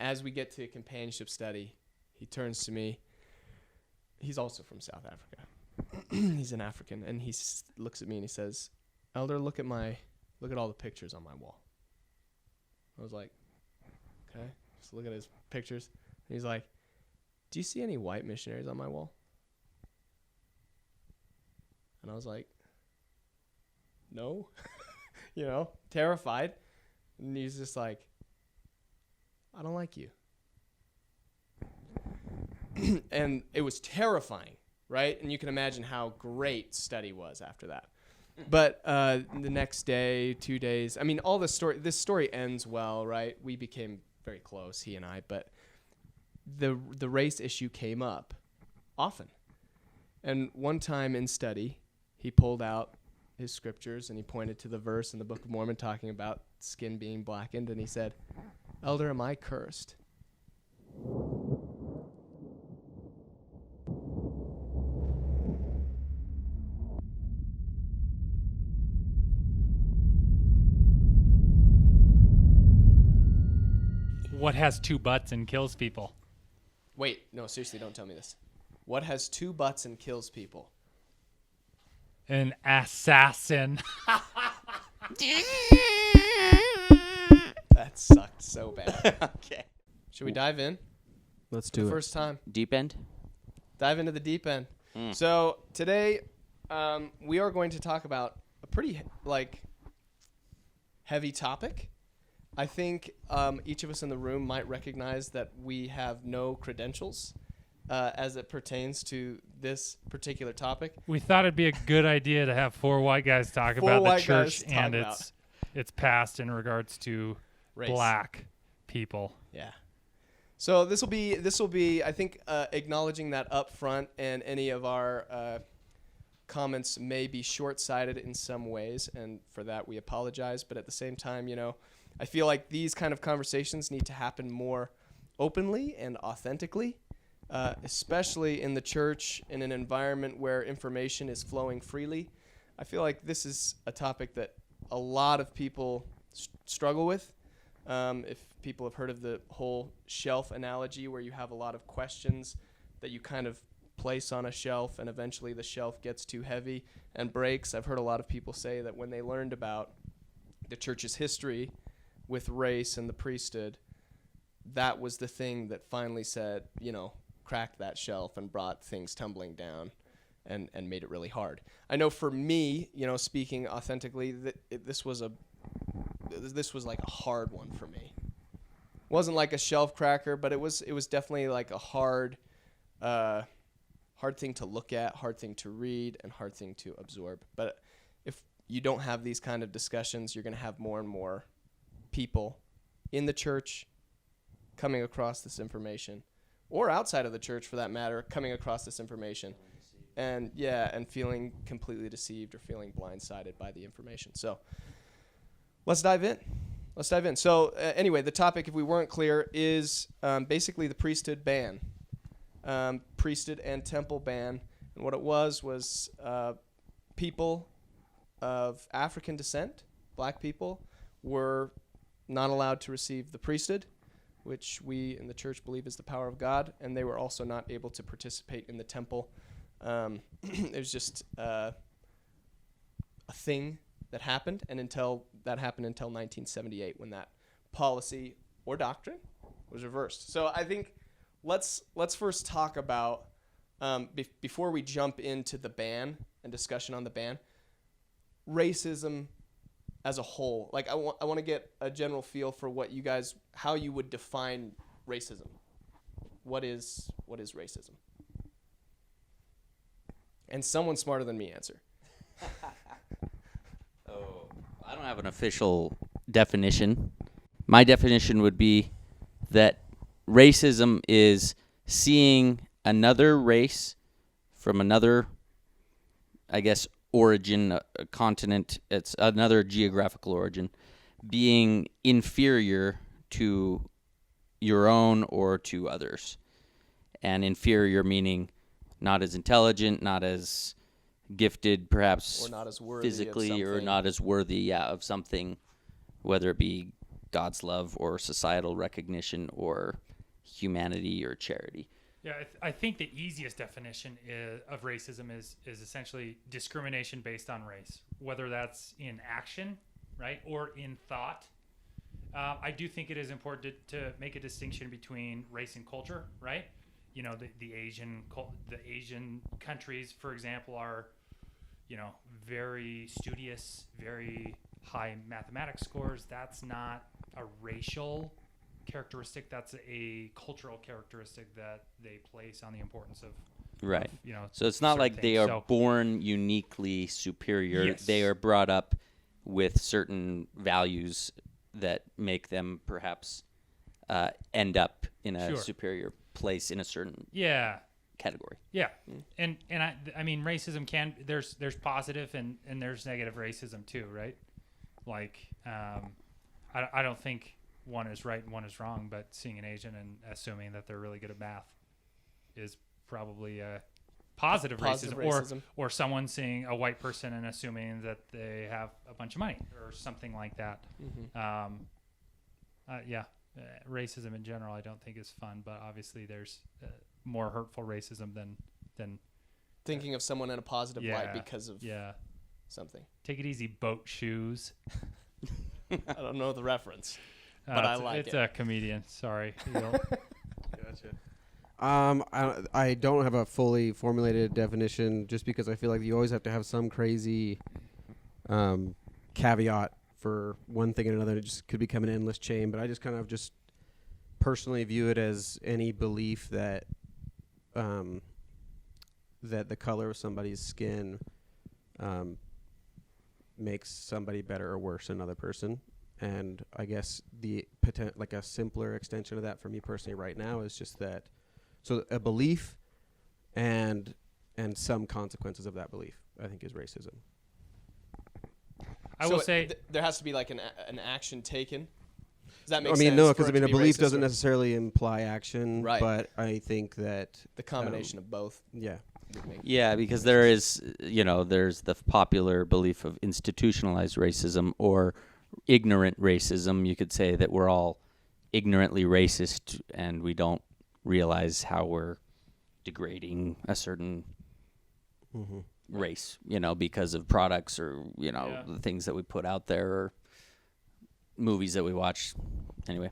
as we get to companionship study, he turns to me. He's also from South Africa. He's an African, and he looks at me and he says, "Elder, look at all the pictures on my wall." I was like, "Okay." Just look at his pictures. And he's like, "Do you see any white missionaries on my wall?" And I was like, "No." Terrified. And he's just like, "I don't like you." And it was terrifying, right? And you can imagine how great study was after that. But the next day, 2 days, I mean, this story ends well, right? We became very close, he and I, but the race issue came up often. And one time in study, he pulled out his scriptures and he pointed to the verse in the Book of Mormon talking about skin being blackened, and he said, "Elder, am I cursed?" What has two butts and kills people? Wait, no, seriously, don't tell me this. What has two butts and kills people? An assassin. That sucked so bad. Okay. Should we dive in? Let's do it. First time. Deep end? Dive into the deep end. So today, we are going to talk about a pretty heavy topic. I think each of us in the room might recognize that we have no credentials as it pertains to this particular topic. We thought it'd be a good idea to have four white guys talk about the church and its past in regards to race. Black people. Yeah. So this will be I think acknowledging that up front, and any of our comments may be short-sighted in some ways, and for that we apologize. But at the same time, I feel like these kind of conversations need to happen more openly and authentically, especially in the church, in an environment where information is flowing freely. I feel like this is a topic that a lot of people struggle with. If people have heard of the whole shelf analogy, where you have a lot of questions that you kind of place on a shelf, and eventually the shelf gets too heavy and breaks. I've heard a lot of people say that when they learned about the church's history with race and the priesthood, that was the thing that finally said, cracked that shelf and brought things tumbling down and made it really hard. I know for me, speaking authentically, this was like a hard one for me. It wasn't like a shelf cracker, but it was definitely like a hard thing to look at, hard thing to read, and hard thing to absorb. But if you don't have these kind of discussions, you're going to have more and more people in the church coming across this information, or outside of the church for that matter, coming across this information and feeling completely deceived or feeling blindsided by the information. So let's dive in. So anyway, the topic, if we weren't clear, is basically the priesthood ban, priesthood and temple ban. And what it was people of African descent, Black people, were not allowed to receive the priesthood, which we in the church believe is the power of God, and they were also not able to participate in the temple. It was just a thing that happened, and until 1978, when that policy or doctrine was reversed. So I think let's first talk about, before we jump into the ban and discussion on the ban, racism as a whole. Like I want to get a general feel for how you would define racism. What is racism? And someone smarter than me answer. I don't have an official definition. My definition would be that racism is seeing another race from another, I guess, origin, a continent, it's another geographical origin, being inferior to your own or to others. And inferior meaning not as intelligent, not as gifted, perhaps, or not as worthy physically, of or not as worthy of something, whether it be God's love or societal recognition or humanity or charity. Yeah, I think the easiest definition of racism is essentially discrimination based on race, whether that's in action, right, or in thought. I do think it is important to make a distinction between race and culture, right? You know, the Asian countries, for example, are, you know, very studious, very high mathematics scores. That's not a racial characteristic. That's a cultural characteristic that they place on the importance of, Right. you know, So it's not certain like they things. are born uniquely superior. Yes. They are brought up with certain values that make them perhaps end up in a Sure. superior place in a certain Yeah. category. Yeah, and I mean racism there's positive and there's negative racism too, right? Like I don't think one is right and one is wrong, but seeing an Asian and assuming that they're really good at math is probably a positive racism. Or someone seeing a white person and assuming that they have a bunch of money or something like that. Racism in general I don't think is fun, but obviously there's more hurtful racism than Thinking of someone in a positive light because of something. Take it easy, boat shoes. I don't know the reference, but I like it. It's a comedian. Sorry. Gotcha. I don't have a fully formulated definition, just because I feel like you always have to have some crazy caveat for one thing and another. It just could become an endless chain. But I just kind of just personally view it as any belief that that the color of somebody's skin makes somebody better or worse than another person. And I guess like a simpler extension of that for me personally right now is just that. So a belief and some consequences of that belief, I think, is racism. I will say there has to be like an action taken. Does that make sense? I mean, no, because a belief doesn't necessarily imply action, right? But I think that the combination of both. Yeah. Yeah, because there is, there's the popular belief of institutionalized racism or ignorant racism. You could say that we're all ignorantly racist and we don't realize how we're degrading a certain race, because of products or, the things that we put out there or movies that we watch. Anyway.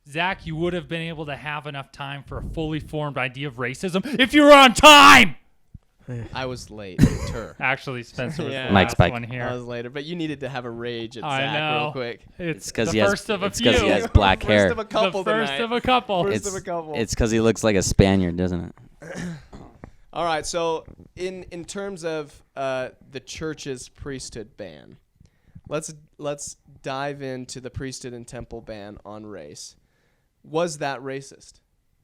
Zach, you would have been able to have enough time for a fully formed idea of racism if you were on time. I was late. Actually, Spencer was the Mike's last one here. I was later, but you needed to have a rage at I Zach know. real quick. It's because the he first of a few. Because he has black hair. First of a couple the first tonight. of a couple. First of a couple. It's because he looks like a Spaniard, doesn't it? All right. So in terms of the church's priesthood ban, let's dive into the priesthood and temple ban on race. Was that racist?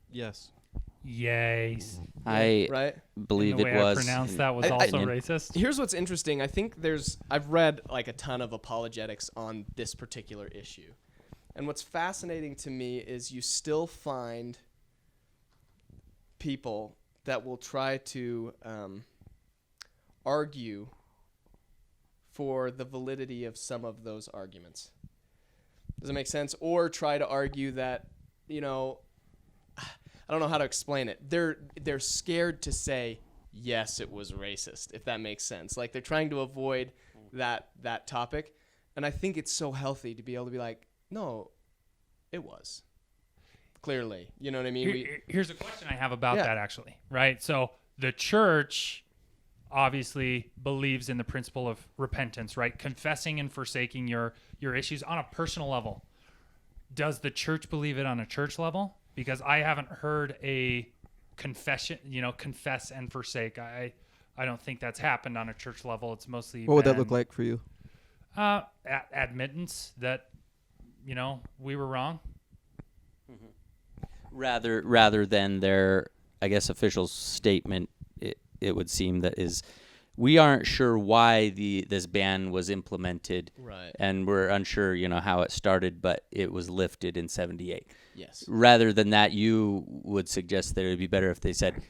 Yes. Yes. I believe And the it way was. I pronounced that was also racist. Here's what's interesting. I think I've read like a ton of apologetics on this particular issue. And what's fascinating to me is you still find people that will try to argue for the validity of some of those arguments. Does it make sense? Or try to argue that, I don't know how to explain it. They're scared to say, yes, it was racist, if that makes sense. Like they're trying to avoid that topic. And I think it's so healthy to be able to be like, no, it was. Clearly. You know what I mean? Here's a question I have about that, actually. Right? So the church obviously believes in the principle of repentance, right? Confessing and forsaking your issues on a personal level. Does the church believe it on a church level? Because I haven't heard a confession, confess and forsake. I don't think that's happened on a church level. It's mostly What would that look like for you? Admittance that, we were wrong. Rather than their, I guess, official statement, it would seem that is, we aren't sure why this ban was implemented, right? And we're unsure, how it started, but it was lifted in 1978. Yes. Rather than that, you would suggest that it would be better if they said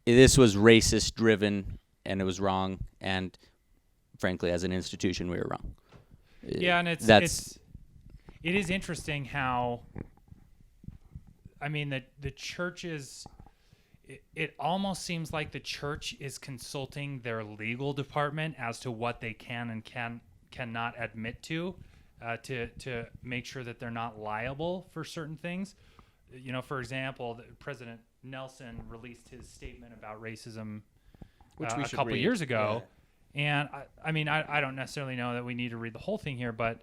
this was racist driven and it was wrong, and frankly, as an institution, we were wrong. Yeah, and it's it is interesting how, I mean, the church is, it almost seems like the church is consulting their legal department as to what they can and cannot admit to make sure that they're not liable for certain things. You know, for example, President Nelson released his statement about racism Which we a should couple read. years ago. And I mean, I don't necessarily know that we need to read the whole thing here, but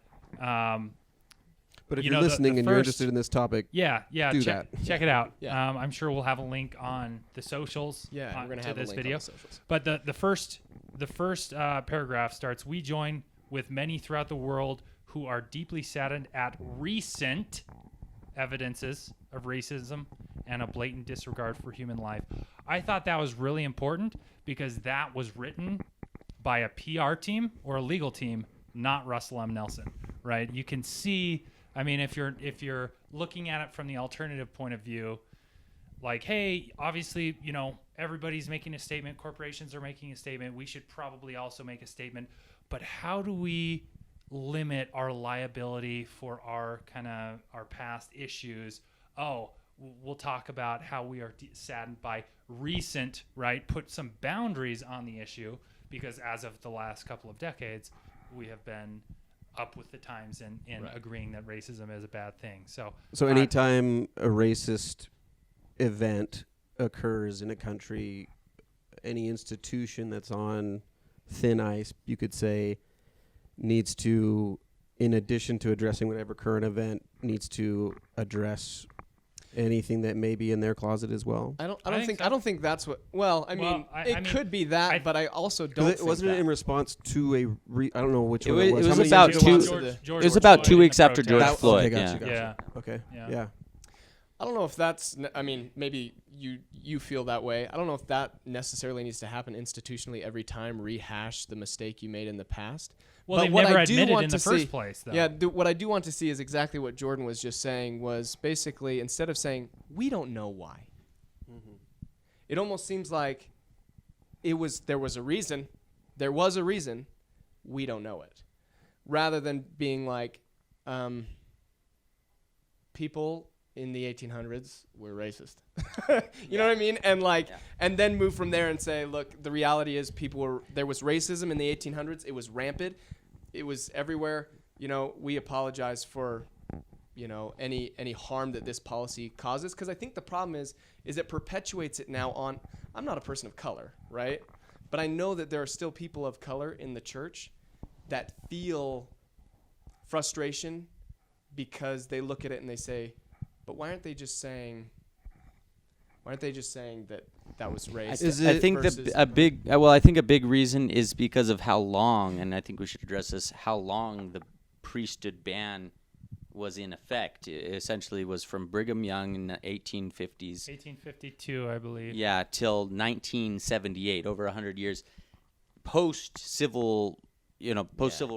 But if you you're know, the listening and you're first- interested in this topic, yeah, do check that. it out. Yeah. I'm sure we'll have a link on the socials. Yeah, on, we're gonna to have this a link video. on the socials. But the first paragraph starts: "We join with many throughout the world who are deeply saddened at recent evidences of racism and a blatant disregard for human life." I thought that was really important because that was written by a PR team or a legal team, not Russell M. Nelson, right? You can see, I mean, if you're looking at it from the alternative point of view, like, hey, obviously, you know, everybody's making a statement, corporations are making a statement, we should probably also make a statement, but how do we limit our liability for our past issues? Oh, we'll talk about how we are saddened by recent, right? Put some boundaries on the issue, because as of the last couple of decades, we have been up with the times in Right. agreeing that racism is a bad thing. So anytime a racist event occurs in a country, any institution that's on thin ice, you could say, needs to, in addition to addressing whatever current event, needs to address anything that may be in their closet as well. I don't think think that's what. Well, I mean, I it mean, could be that, but I also don't. Think Wasn't that. it in response to I don't know which It one was- it was. it How was many about years two- ago was George- it? George It was Floyd about 2 in the weeks after George protest. Floyd. Okay, yeah. gotcha. Yeah. Okay. Yeah. Yeah. I don't know if that's. I mean, maybe you feel that way. I don't know if that necessarily needs to happen institutionally every time. Rehash the mistake you made in the past. Well, But they've what never I do admitted want in to the first see- place, though. Yeah, what I do want to see is exactly what Jordan was just saying. Was basically, instead of saying we don't know why, it almost seems like there was a reason, we don't know it, rather than being like, people in the 1800s were racist. You know what I mean? And and then move from there and say, look, the reality is there was racism in the 1800s. It was rampant. It was everywhere. You know, we apologize for, you know, any harm that this policy causes. Because I think the problem is it perpetuates it now on, I'm not a person of color, right? But I know that there are still people of color in the church that feel frustration because they look at it and they say, but why aren't they just saying that was race? I think versus- a big reason is because of how long, and I think we should address this, how long the priesthood ban was in effect. It essentially was from Brigham Young in the 1850s. 1852, I believe. Yeah, till 1978, over 100 years post-civil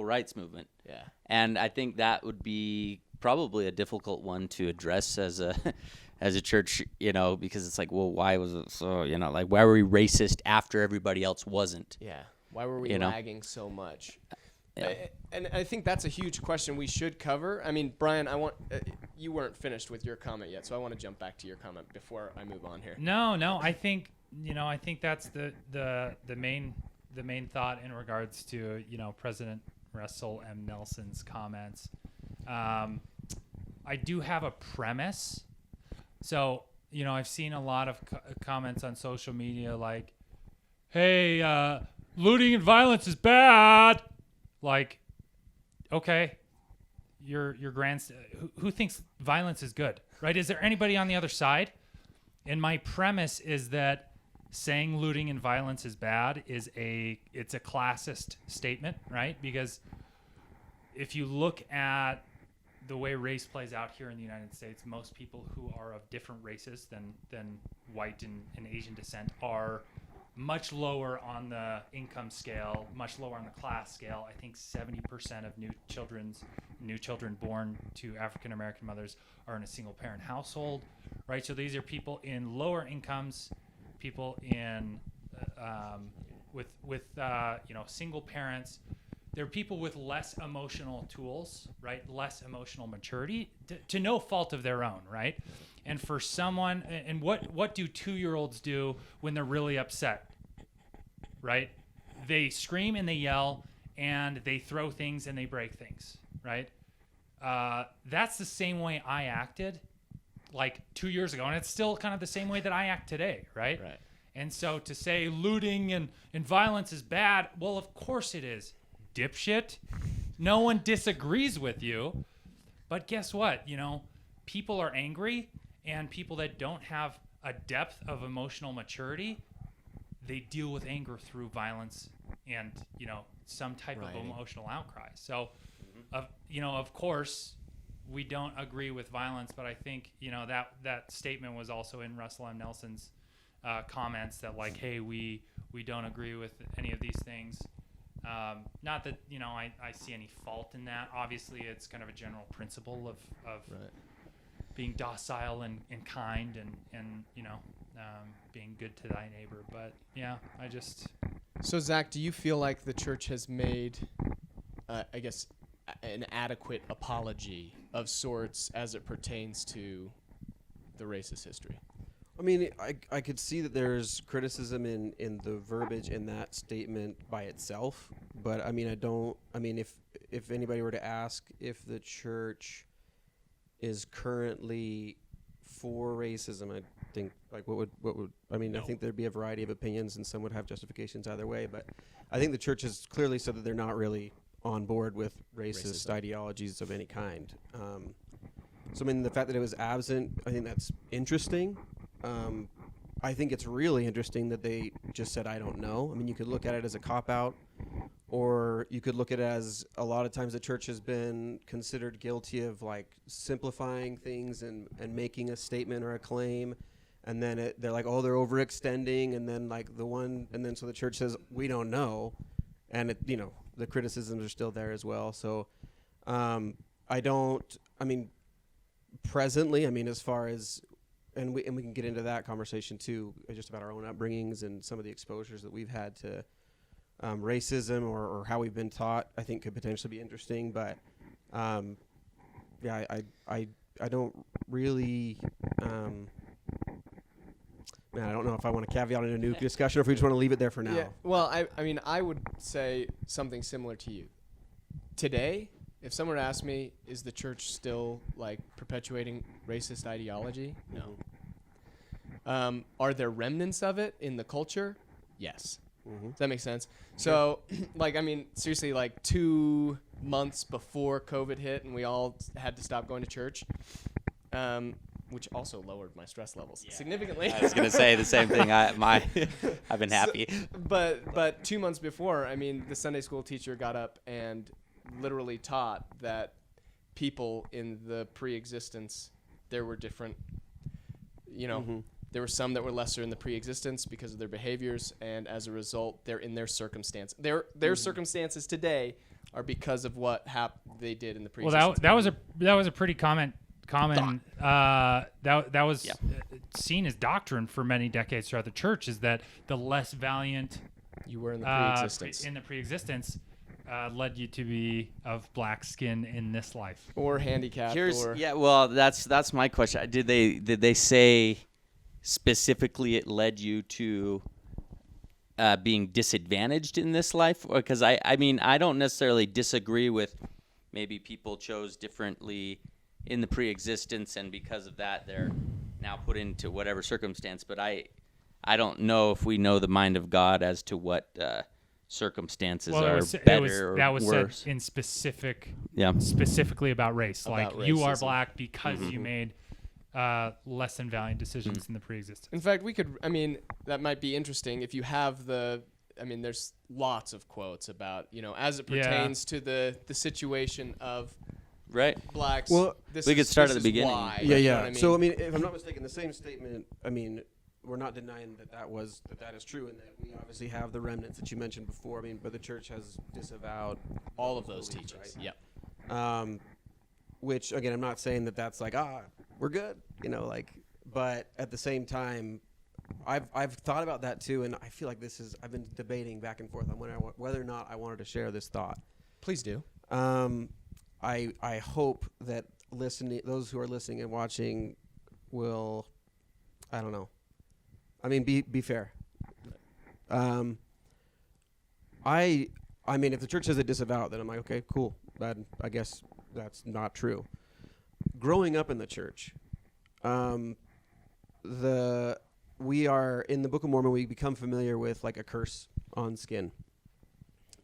rights movement. Yeah. And I think that would be probably a difficult one to address as a church, you know, because it's like, well, why was it so, you know, like, why were we racist after everybody else wasn't? Yeah. Why were we You know? lagging so much? Yeah. And I think that's a huge question we should cover. I mean, Brian, you weren't finished with your comment yet, so I want to jump back to your comment before I move on here. No, I think that's the main thought in regards to, you know, President Russell M. Nelson's comments. I do have a premise. So, you know, I've seen a lot of comments on social media like, hey, looting and violence is bad. Like, okay, your who thinks violence is good, right? Is there anybody on the other side? And my premise is that saying looting and violence is bad it's a classist statement, right? Because if you look at the way race plays out here in the United States, most people who are of different races than white and Asian descent are much lower on the income scale, much lower on the class scale. I think 70% of new children born to African American mothers are in a single parent household, right? So these are people in lower incomes, people in with you know, single parents they're people with less emotional tools, right? Less emotional maturity to no fault of their own, right? And for someone, and what do 2-year-olds do when they're really upset, right? They scream and they yell and they throw things and they break things, right? That's the same way I acted like 2 years ago, and it's still kind of the same way that I act today, right? Right. And so to say looting and violence is bad, well, of course it is, dipshit. No one disagrees with you. But guess what? People are angry, and people that don't have a depth of emotional maturity, they deal with anger through violence and, some type of emotional outcry. So, of course, we don't agree with violence, but I think, that statement was also in Russell M. Nelson's comments that like, hey, we don't agree with any of these things. Not that I see any fault in that. Obviously, it's kind of a general principle of Right. being docile and kind and being good to thy neighbor. But yeah, So Zach, do you feel like the church has made, I guess, an adequate apology of sorts as it pertains to the racist history? I mean, I could see that there's criticism in the verbiage in that statement by itself, but I mean, if anybody were to ask if the church is currently for racism, I think like what would I mean, no. I think there'd be a variety of opinions and some would have justifications either way, but I think the church has clearly said that they're not really on board with racist ideologies of any kind. So I mean, the fact that it was absent, I think that's interesting. I think it's really interesting that they just said, I don't know. I mean, you could look at it as a cop-out, or you could look at it as a lot of times the church has been considered guilty of like simplifying things and making a statement or a claim, and then they're like, oh, they're overextending, and then like so the church says, we don't know, and the criticisms are still there as well. So presently, as far as, and we can get into that conversation too, just about our own upbringings and some of the exposures that we've had to racism or how we've been taught, I think could potentially be interesting. But I don't really, I don't know if I want to caveat in a new discussion or if we just want to leave it there for now. Yeah. Well, I would say something similar to you. Today, if someone asked me, is the church still like perpetuating racist ideology? No. Are there remnants of it in the culture? Yes. Mm-hmm. Does that make sense? So, seriously, 2 months before COVID hit and we all had to stop going to church, which also lowered my stress levels significantly. I was going to say the same thing. I've been happy. But 2 months before, the Sunday school teacher got up and literally taught that people in the pre-existence, there were different, there were some that were lesser in the pre-existence because of their behaviors, and as a result, they're in their circumstance. Their circumstances today are because of what they did in the pre-existence. Well, that was a pretty common that was seen as doctrine for many decades throughout the church, is that the less valiant you were in the pre-existence. In the pre-existence led you to be of black skin in this life, or handicapped. That's my question. Did they say specifically it led you to being disadvantaged in this life? Because I don't necessarily disagree with maybe people chose differently in the pre-existence, and because of that they're now put into whatever circumstance. But I don't know if we know the mind of God as to what circumstances are better or that was worse. Said in specifically about race. About like you are racism. black because you made less than valiant decisions in the pre-existence. In fact, we could, that might be interesting if you have there's lots of quotes about, as it pertains to the situation of blacks. Well, we could start at the beginning. Why, yeah. So, if I'm not mistaken, the same statement, we're not denying that is true, and that we obviously have the remnants that you mentioned before. But the church has disavowed all of those teachings. Right? Yep. Which again, I'm not saying that that's like we're good, but at the same time, I've thought about that too, and I feel like I've been debating back and forth on whether or not I wanted to share this thought. Please do. I hope that those who are listening and watching will, I don't know. I mean, be fair. I mean, if the church says it disavow, then I'm like, okay, cool. I guess that's not true. Growing up in the church, we are in the Book of Mormon. We become familiar with like a curse on skin.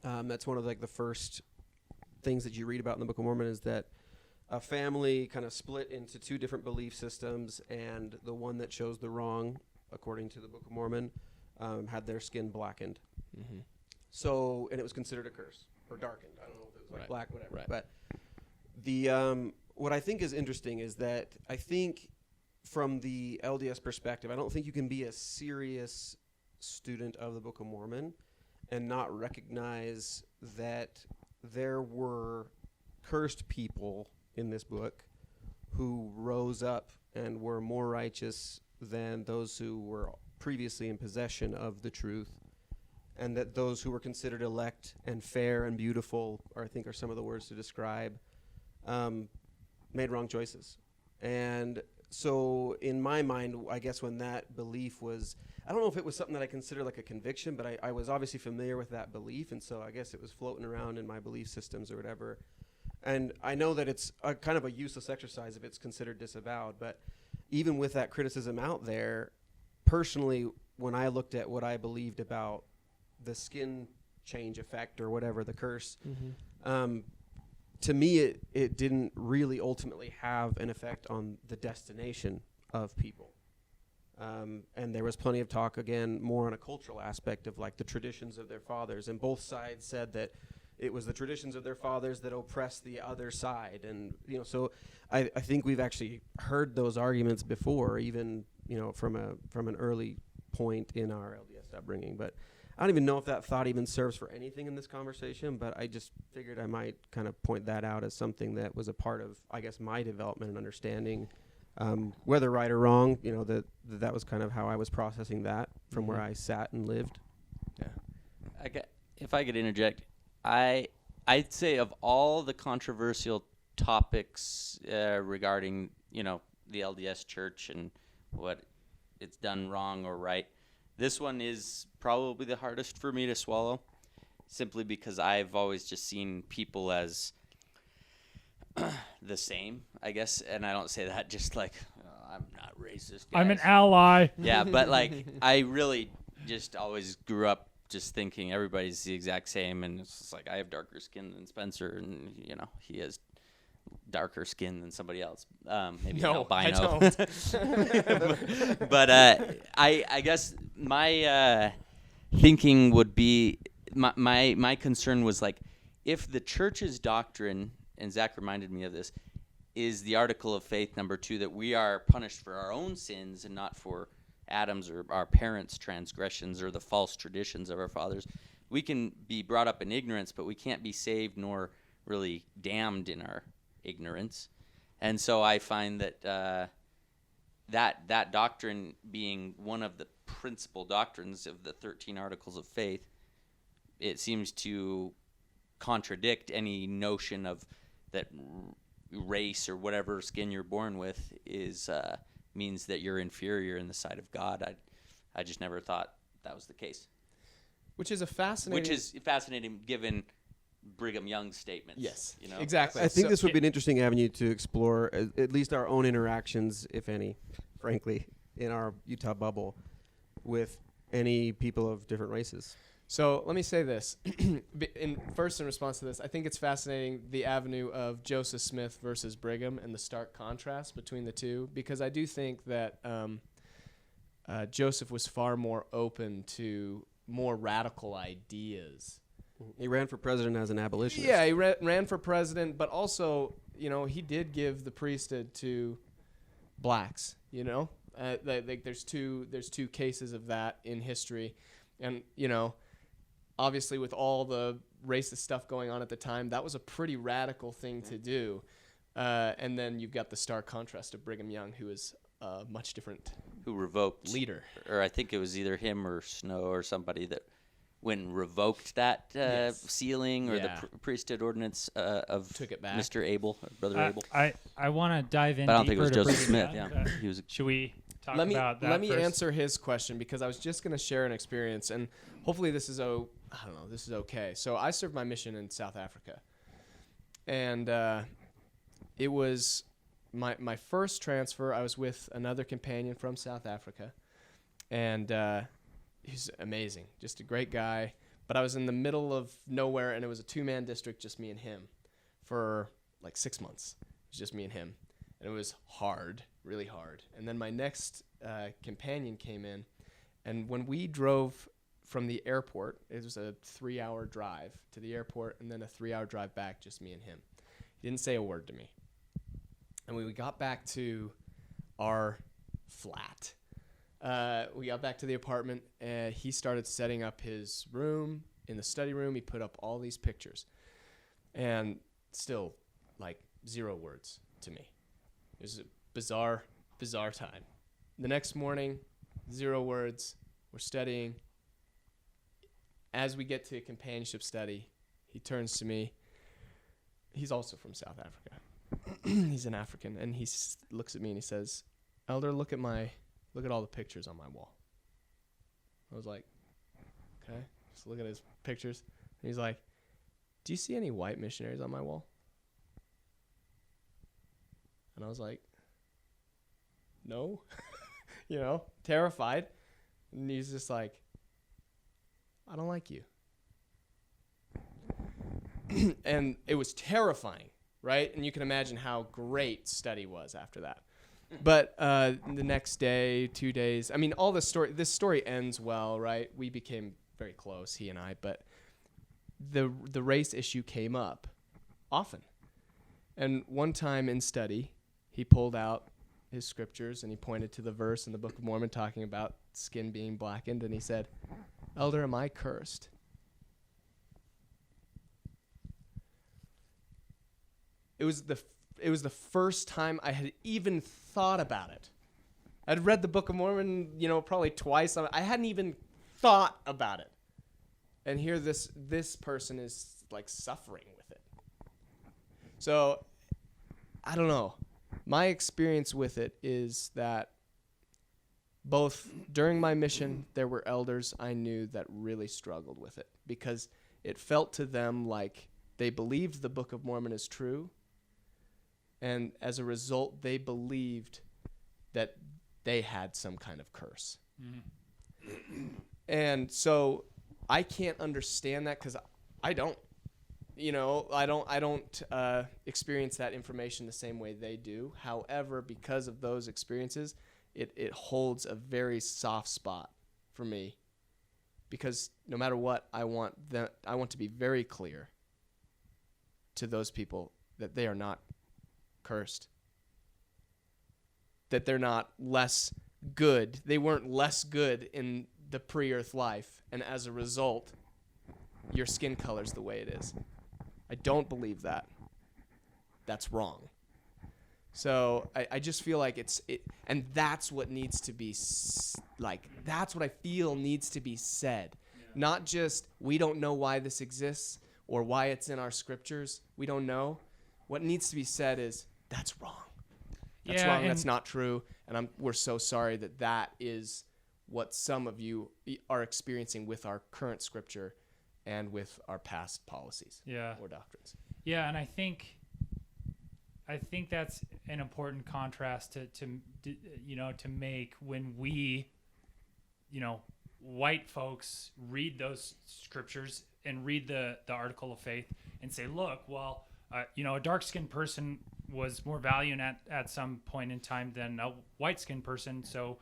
That's one of like the first things that you read about in the Book of Mormon is that a family kind of split into two different belief systems, and the one that chose the wrong, according to the Book of Mormon, had their skin blackened. Mm-hmm. So, and it was considered a curse or darkened. I don't know if it was like black, whatever. Right. But the what I think is interesting is that I think from the LDS perspective, I don't think you can be a serious student of the Book of Mormon and not recognize that there were cursed people in this book who rose up and were more righteous than those who were previously in possession of the truth, and that those who were considered elect and fair and beautiful, or I think are some of the words to describe, made wrong choices. And so in my mind, I guess when that belief was, I don't know if it was something that I consider like a conviction, but I was obviously familiar with that belief, and so I guess it was floating around in my belief systems or whatever. And I know that it's a kind of a useless exercise if it's considered disavowed, but even with that criticism out there, personally, when I looked at what I believed about the skin change effect or whatever, the curse, to me, it didn't really ultimately have an effect on the destination of people. And there was plenty of talk, again, more on a cultural aspect of like the traditions of their fathers. And both sides said that it was the traditions of their fathers that oppressed the other side. And, you know, so I think we've actually heard those arguments before, even, you know, from an early point in our LDS upbringing. But I don't even know if that thought even serves for anything in this conversation, but I just figured I might kind of point that out as something that was a part of, I guess, my development and understanding, whether right or wrong, you know, that was kind of how I was processing that from where I sat and lived. Yeah. If I could interject, I'd say of all the controversial topics regarding, you know, the LDS Church and what it's done wrong or right, this one is probably the hardest for me to swallow, simply because I've always just seen people as the same, I guess. And I don't say that just like, oh, I'm not racist, guys. I'm an ally. Yeah, but like I really just always grew up just thinking everybody's the exact same, and it's just like I have darker skin than Spencer, and you know he has darker skin than somebody else. Maybe No, albino. I don't. But I guess my thinking would be my concern was like if the church's doctrine, and Zach reminded me of this, is the article of faith number 2 that we are punished for our own sins and not for Adam's or our parents' transgressions or the false traditions of our fathers. We can be brought up in ignorance, but we can't be saved nor really damned in our ignorance. And so I find that that doctrine being one of the principal doctrines of the 13 articles of faith, it seems to contradict any notion of that race or whatever skin you're born with is means that you're inferior in the sight of God. I just never thought that was the case. Which is fascinating given Brigham Young's statements. Yes, you know? exactly. I think this would be an interesting avenue to explore, at least our own interactions, if any, frankly, in our Utah bubble with any people of different races. So let me say this. in response to this, I think it's fascinating the avenue of Joseph Smith versus Brigham and the stark contrast between the two, because I do think that Joseph was far more open to more radical ideas. He ran for president as an abolitionist. Yeah, he ran for president, but also, you know, he did give the priesthood to blacks. You know, like there's two cases of that in history, and you know, obviously with all the racist stuff going on at the time, that was a pretty radical thing to do. And then you've got the stark contrast of Brigham Young, who is a much different Who revoked leader. Or I think it was either him or Snow or somebody that when revoked that Yes. sealing or Yeah. the priesthood ordinance of Took it back. Mr. Abel, or Brother Abel. I want to dive in But I don't think it deeper was to Joseph break it Smith. down. Yeah, he was. Should we talk let me about that let me first? answer his question, because I was just going to share an experience, and hopefully this is this is okay. So I served my mission in South Africa, and it was my first transfer. I was with another companion from South Africa, and he's amazing, just a great guy. But I was in the middle of nowhere, and it was a 2-man district, just me and him, for like 6 months. It was just me and him, and it was hard, really hard. And then my next companion came in, and when we drove from the airport, it was a 3-hour drive to the airport, and then a 3-hour drive back, just me and him. He didn't say a word to me. And when we got back to our flat, we got back to the apartment, and he started setting up his room. In the study room, he put up all these pictures, and still, like, 0 words to me. It was a bizarre time. The next morning, 0 words. We're studying. As we get to companionship study, he turns to me. He's also from South Africa. He's an African, and he looks at me and he says, "Elder, look at all the pictures on my wall." I was like, okay, just look at his pictures. And he's like, "Do you see any white missionaries on my wall?" And I was like, "No," terrified. And he's just like, "I don't like you." And it was terrifying, right? And you can imagine how great study was after that. But the next day, 2 days, I mean, this story ends well, right? We became very close, he and I, but the race issue came up often. And one time in study, he pulled out his scriptures and he pointed to the verse in the Book of Mormon talking about skin being blackened, and he said, "Elder, am I cursed?" It was the first time I had even thought about it. I'd read the Book of Mormon, probably twice. I hadn't even thought about it. And here this person is like suffering with it. So, I don't know. My experience with it is that both during my mission, there were elders I knew that really struggled with it, because it felt to them like they believed the Book of Mormon is true, and as a result, they believed that they had some kind of curse. Mm-hmm. And so I can't understand that, because I don't. I don't experience that information the same way they do. However, because of those experiences, it holds a very soft spot for me, because no matter what, I want to be very clear to those people that they are not cursed, that they're not less good. They weren't less good in the pre-earth life, and as a result, your skin color's the way it is. I don't believe that. That's wrong. So I just feel like and that's what needs to be that's what I feel needs to be said. Yeah. Not just, we don't know why this exists or why it's in our scriptures. We don't know. What needs to be said is, that's wrong. That's wrong. That's not true. And we're so sorry that is what some of you are experiencing with our current scripture and with our past policies or doctrines. Yeah, and I think that's an important contrast to make when we, white folks read those scriptures and read the article of faith and say, look, well, a dark-skinned person was more valued at some point in time than a white-skinned person, so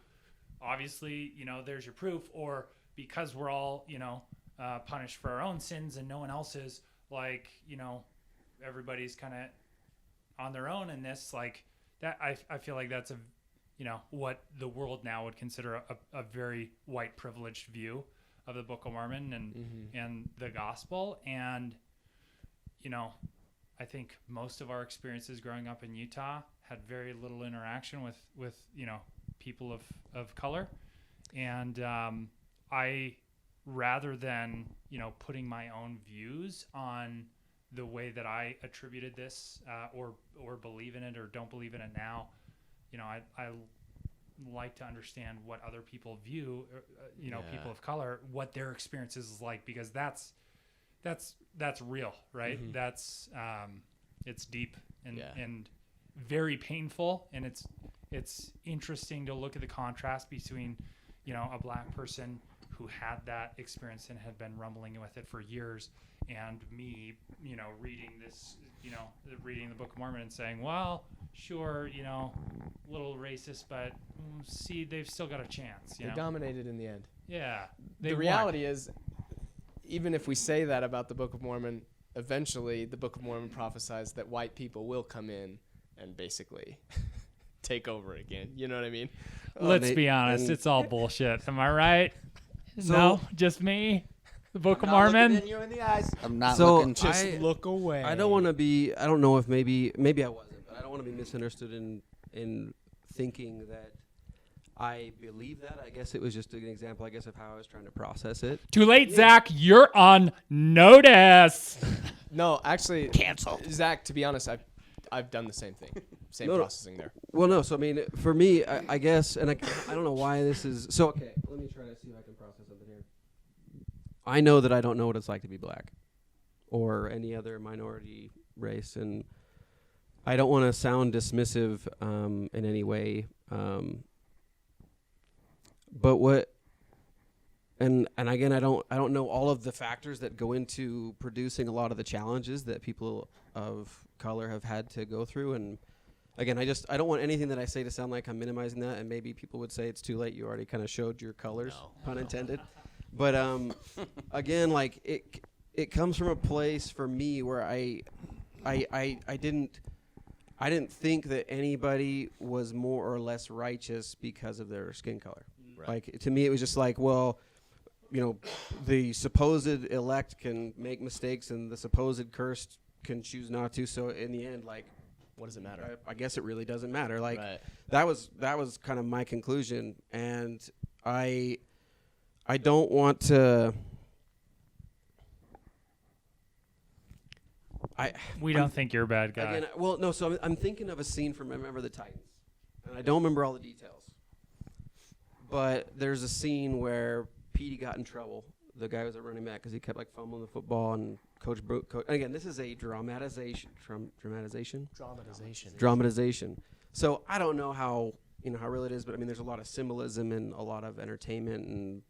obviously, there's your proof. Or because we're all, punished for our own sins and no one else is, like, everybody's kind of on their own in this, like, that I feel like that's what the world now would consider a very white privileged view of the Book of Mormon and the gospel. And I think most of our experiences growing up in Utah had very little interaction with people of color, and I rather than, putting my own views on the way that I attributed this, or believe in it or don't believe in it now. I like to understand what other people view, people of color, what their experience is like, because that's real, right? Mm-hmm. That's it's deep and very painful, and it's interesting to look at the contrast between, a black person who had that experience and had been rumbling with it for years, and me, reading this, reading the Book of Mormon and saying, well, sure, little racist, but see, they've still got a chance. They dominated in the end. Yeah. The reality is, even if we say that about the Book of Mormon, eventually the Book of Mormon prophesies that white people will come in and basically take over again. You know what I mean? Let's be honest, it's all bullshit. Am I right? So- No, just me. The Book of I'm not Mormon. looking in you in the eyes. I'm not So looking. Just look away. I don't want to be. I don't know if maybe I wasn't, but I don't want to be misunderstood in thinking that I believe that. I guess it was just an example, I guess, of how I was trying to process it. Too late, Zach. You're on notice. No, actually, Cancel. Zach, to be honest, I've done the same thing. Same No, processing there. Well, no. So I mean, for me, I guess, and I don't know why this is. So okay, let me try to see if I can process something here. I know that I don't know what it's like to be black, or any other minority race, and I don't want to sound dismissive in any way. But what, and again, I don't know all of the factors that go into producing a lot of the challenges that people of color have had to go through. And again, I don't want anything that I say to sound like I'm minimizing that. And maybe people would say it's too late. You already kind of showed your colors, pun intended. But again, like it comes from a place for me where I didn't think that anybody was more or less righteous because of their skin color. Right. Like, to me, it was just like, well, the supposed elect can make mistakes and the supposed cursed can choose not to. So in the end, like, What does it matter? I guess it really doesn't matter. Like, Right. that was kind of my conclusion. And I don't want to. We don't think you're a bad guy. Again, well, no. So I'm thinking of a scene from Remember the Titans, and I don't remember all the details. But there's a scene where Petey got in trouble. The guy was a running back because he kept like fumbling the football, and Coach. Again, this is a dramatization. So I don't know how real it is, but I mean, there's a lot of symbolism and a lot of entertainment and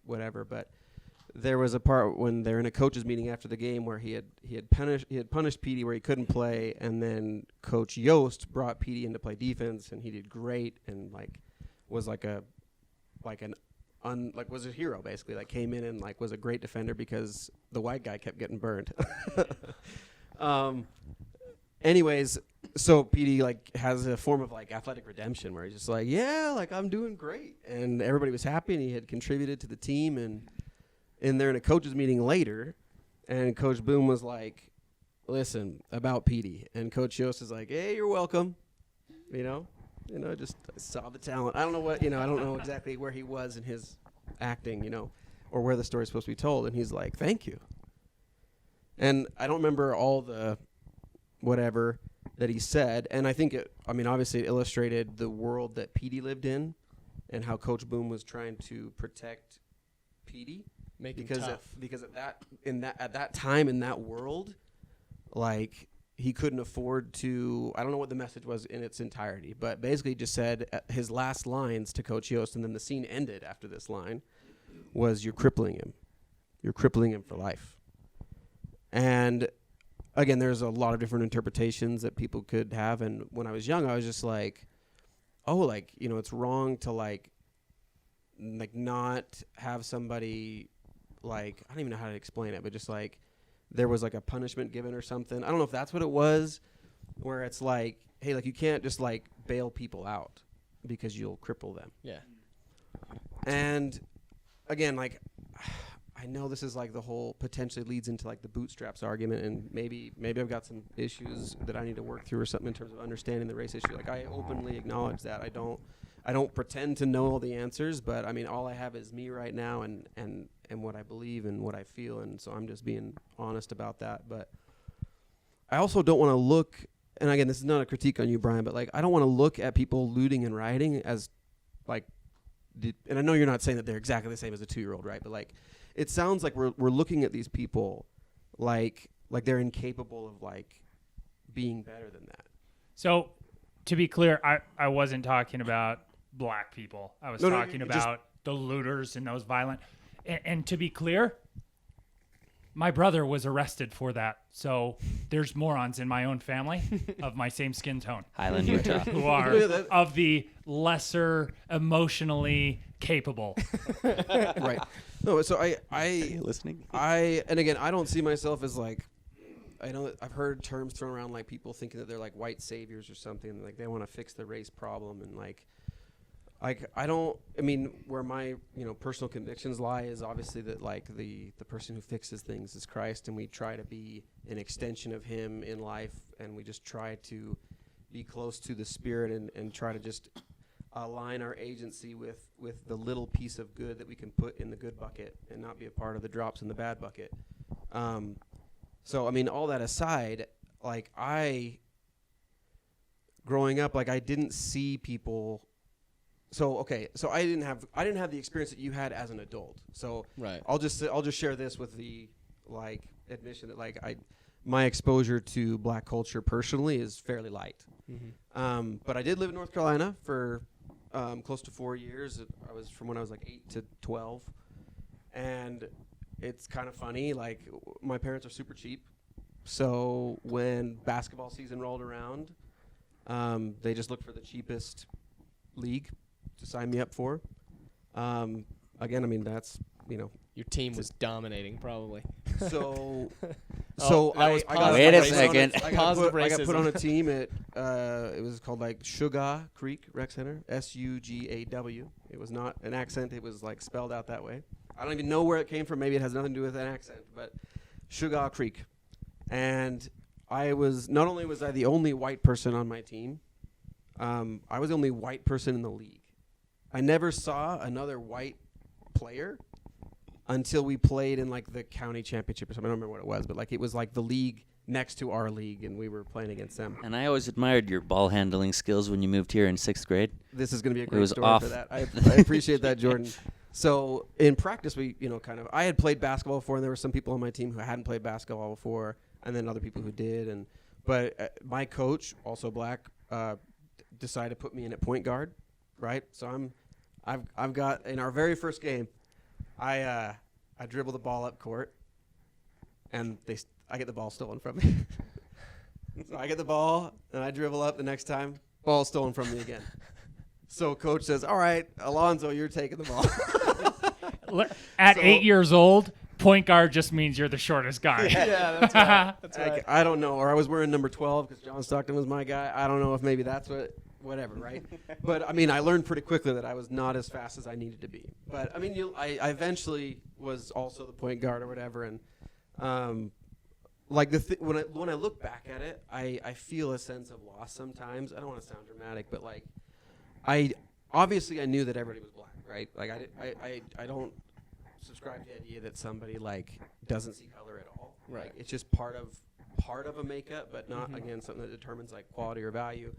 whatever. But there was a part when they're in a coaches meeting after the game where he had punished Petey where he couldn't play, and then Coach Yost brought Petey in to play defense, and he did great and was was a hero basically. Like, came in and was a great defender because the white guy kept getting burned. Anyways, so Petey has a form of athletic redemption where he's just I'm doing great, and everybody was happy, and he had contributed to the team. And they're in a coaches meeting later, and Coach Boom was like, "Listen about Petey," and Coach Yost is like, "Hey, you're welcome," just saw the talent. I don't know what I don't know exactly where he was in his acting, or where the story's supposed to be told, and he's like, "Thank you." And I don't remember all the whatever that he said, and I think obviously it illustrated the world that Petey lived in, and how Coach Boom was trying to protect Petey. Make him Because tough. at that time in that world, he couldn't afford to. I don't know what the message was in its entirety, but basically just said his last lines to Coach Yost, and then the scene ended after this line was, "You're crippling him. You're crippling him for life." And again, there's a lot of different interpretations that people could have. And when I was young, I was just like, "Oh, it's wrong to not have somebody." I don't even know how to explain it, but just there was a punishment given or something. I don't know if that's what it was, where it's hey, you can't just bail people out because you'll cripple them. Yeah. And again, I know this is the whole potentially leads into the bootstraps argument, and maybe I've got some issues that I need to work through or something in terms of understanding the race issue. I openly acknowledge that I don't pretend to know all the answers, but I mean, all I have is me right now, and and what I believe and what I feel, and so I'm just being honest about that. But I also don't want to look, and again, this is not a critique on you, Brian, but like I don't want to look at people looting and rioting as like, and I know you're not saying that they're exactly the same as a 2-year-old, right? But like, it sounds like we're looking at these people like they're incapable of like being better than that. So, to be clear, I wasn't talking about black people. I was talking about the looters and those violent. And to be clear, my brother was arrested for that. So there's morons in my own family of my same skin tone. Highland, Utah. Who are of the lesser emotionally capable. Right. No, so Are you listening? and again, I don't see myself as like, I know I've heard terms thrown around like people thinking that they're like white saviors or something, like they want to fix the race problem, and like I don't, I mean, where my, personal convictions lie is obviously that like the person who fixes things is Christ, and we try to be an extension of him in life, and we just try to be close to the Spirit and try to just align our agency with the little piece of good that we can put in the good bucket and not be a part of the drops in the bad bucket. So, I mean, all that aside, like growing up, like I didn't see people. So I didn't have the experience that you had as an adult. So Right. I'll just share this with the like admission that like my exposure to black culture personally is fairly light. Mm-hmm. But I did live in North Carolina for close to 4 years. I was from when I was like 8 to 12, and it's kind of funny. Like my parents are super cheap, so when basketball season rolled around, they just looked for the cheapest league to sign me up for. Again, I mean, that's, Your team was dominating, probably. so that was I got Wait a put on second. I got Positive put- I got put on a racism. team at it was called like Sugaw Creek Rec Center, SUGAW. It was not an accent, it was like spelled out that way. I don't even know where it came from. Maybe it has nothing to do with an accent, but Sugaw Creek. And not only was I the only white person on my team, I was the only white person in the league. I never saw another white player until we played in like the county championship or something. I don't remember what it was, but like it was like the league next to our league, and we were playing against them. And I always admired your ball handling skills when you moved here in 6th grade. This is going to be a It great was story off. for that. I appreciate that, Jordan. So in practice, we, I had played basketball before, and there were some people on my team who hadn't played basketball before, and then other people who did. But my coach, also black, decided to put me in at point guard, right? So I've got, in our very first game, I dribble the ball up court, and I get the ball stolen from me. So I get the ball, and I dribble up the next time, ball stolen from me again. So coach says, all right, Alonzo, you're taking the ball. At So- 8 years old, point guard just means you're the shortest guy. Yeah, that's right. That's right. I don't know. Or I was wearing number 12 because John Stockton was my guy. I don't know if maybe that's whatever, right? But, I mean, I learned pretty quickly that I was not as fast as I needed to be. But, I mean, I eventually was also the point guard or whatever. And, like, when I look back at it, I feel a sense of loss sometimes. I don't want to sound dramatic, but, like, I knew that everybody was black, right? Like, I don't subscribe to the idea that somebody, like, doesn't see color at all. Right. Like, it's just part of a makeup, but not, again, something that determines, like, quality or value.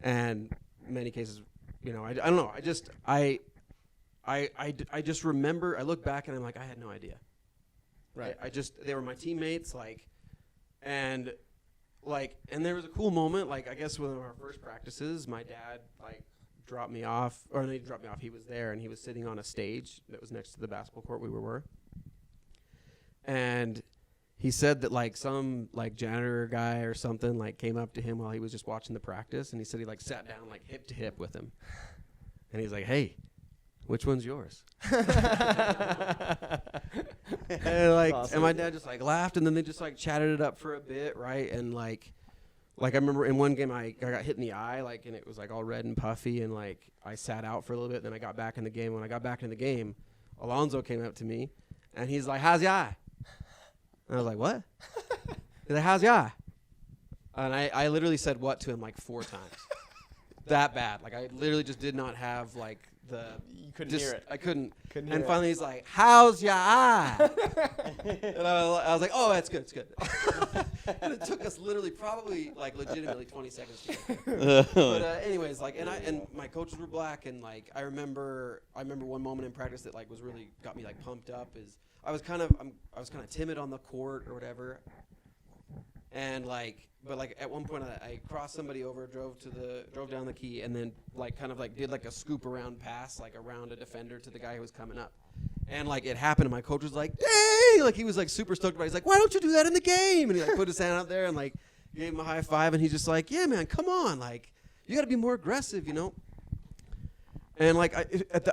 And in many cases, I don't know. I just remember, I look back and I'm like, I had no idea. Right. They were my teammates, and there was a cool moment, like, I guess one of our first practices, my dad, like, dropped me off, or no, he dropped me off, he was there, and he was sitting on a stage that was next to the basketball court we were. And he said that, like, some, like, janitor guy or something, like, came up to him while he was just watching the practice, and he said he, like, sat down, like, hip to hip with him. And he's like, hey, which one's yours? And, like, Awesome. and my dad just, like, laughed, and then they just, like, chatted it up for a bit, right? And, like I remember in one game I got hit in the eye, like, and it was, like, all red and puffy, and, like, I sat out for a little bit, and then I got back in the game. When I got back in the game, Alonzo came up to me, and he's like, how's your eye? And I was like, what? He's like, how's your eye? And I literally said what to him like 4 times. that bad. Like I literally just did not have like the. You couldn't hear it. I couldn't. Couldn't hear And it. finally he's like, "How's your eye?" And I was like, "Oh, that's good. It's good." And it took us literally probably like legitimately 20 seconds to get there. But anyways, like, and my coaches were black, and like I remember one moment in practice that like was really got me like pumped up is I was kind of timid on the court or whatever, and like. But like at one point I crossed somebody over, drove down the key, and then like kind of like did like a scoop around pass like around a defender to the guy who was coming up, and like it happened. And my coach was like, "Dang!" Like he was like super stoked about it. He's like, "Why don't you do that in the game?" And he like put his hand out there and like gave him a high five, and he's just like, "Yeah, man, come on, like you got to be more aggressive, you know." And like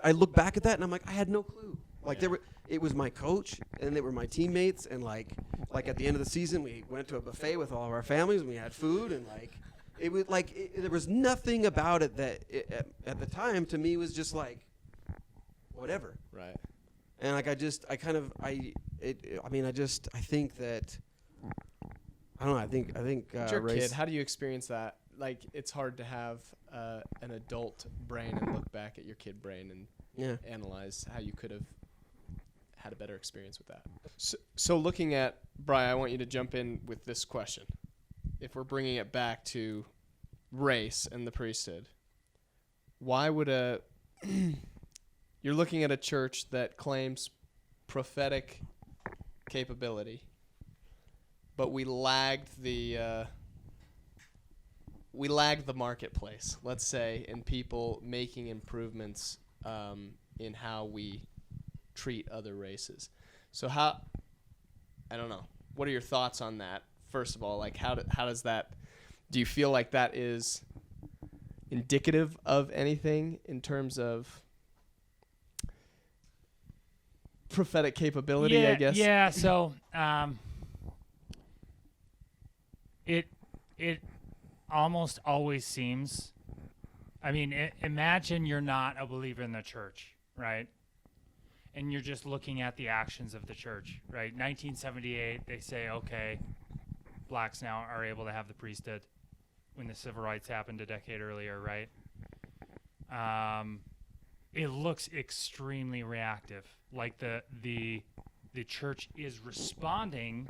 I look back at that and I'm like, I had no clue. Like it was my coach and they were my teammates, and like at the end of the season we went to a buffet with all of our families and we had food, and like it was like there was nothing about it that at the time to me was just like whatever. Right. And like I think that I don't know. I think But you're a race. kid. How do you experience that? Like it's hard to have an adult brain and look back at your kid brain and analyze how you could have had a better experience with that. So looking at, Brian, I want you to jump in with this question. If we're bringing it back to race and the priesthood, why would you're looking at a church that claims prophetic capability, but we lagged the marketplace, let's say, in people making improvements in how we treat other races. So I don't know. What are your thoughts on that? First of all, like how does that, do you feel like that is indicative of anything in terms of prophetic capability, I guess? Yeah, so it almost always seems, I mean, imagine you're not a believer in the church, right? And you're just looking at the actions of the church, right? 1978, they say, okay, blacks now are able to have the priesthood when the civil rights happened a decade earlier, right? It looks extremely reactive, like the church is responding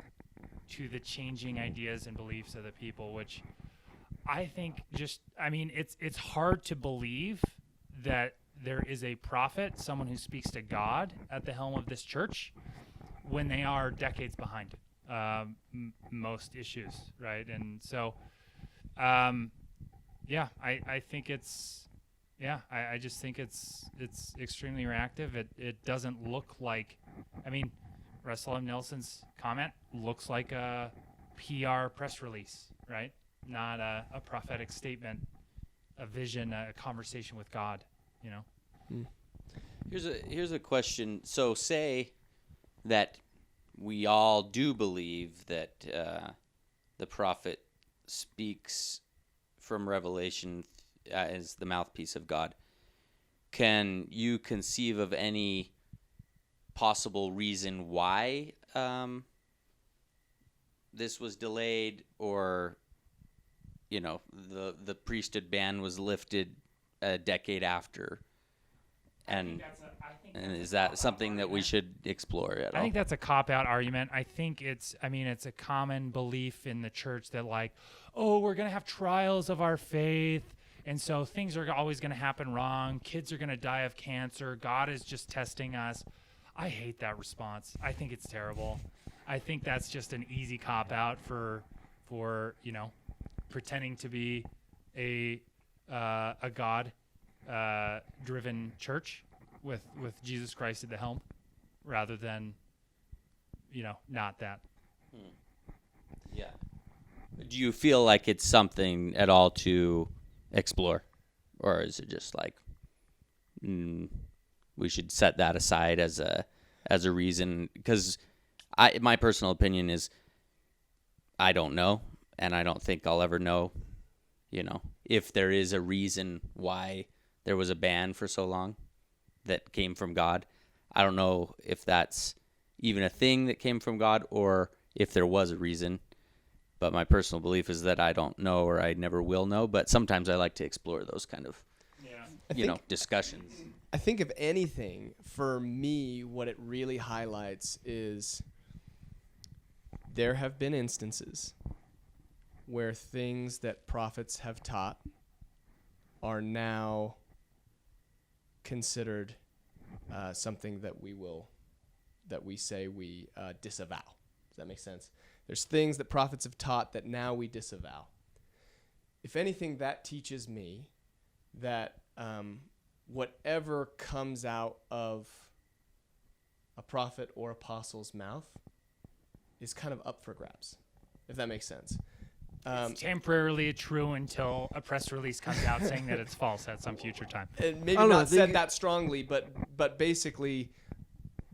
to the changing ideas and beliefs of the people, which I think it's hard to believe that there is a prophet, someone who speaks to God at the helm of this church when they are decades behind most issues, right? And so, I think I just think it's extremely reactive. It doesn't look like, Russell M. Nelson's comment looks like a PR press release, right? Not a prophetic statement, a vision, a conversation with God, you know? Here's a question. So say that we all do believe that the prophet speaks from revelation as the mouthpiece of God. Can you conceive of any possible reason why this was delayed, or the priesthood ban was lifted a decade after? And is that something that we should explore at all? I think that's a cop-out argument. I think it's a common belief in the church that we're going to have trials of our faith, and so things are always going to happen wrong. Kids are going to die of cancer. God is just testing us. I hate that response. I think it's terrible. I think that's just an easy cop-out for pretending to be a God driven church with Jesus Christ at the helm, rather than not that. Yeah. Do you feel like it's something at all to explore, or is it just like we should set that aside as a reason? Because my personal opinion is I don't know, and I don't think I'll ever know if there is a reason why there was a ban for so long that came from God. I don't know if that's even a thing that came from God, or if there was a reason. But my personal belief is that I don't know, or I never will know. But sometimes I like to explore those kind of, discussions. I think if anything, for me, what it really highlights is there have been instances where things that prophets have taught are now considered something that we say we disavow. Does that make sense? There's things that prophets have taught that now we disavow. If anything, that teaches me that whatever comes out of a prophet or apostle's mouth is kind of up for grabs, if that makes sense. It's temporarily true until a press release comes out saying that it's false at some future time. And maybe not said that strongly, but basically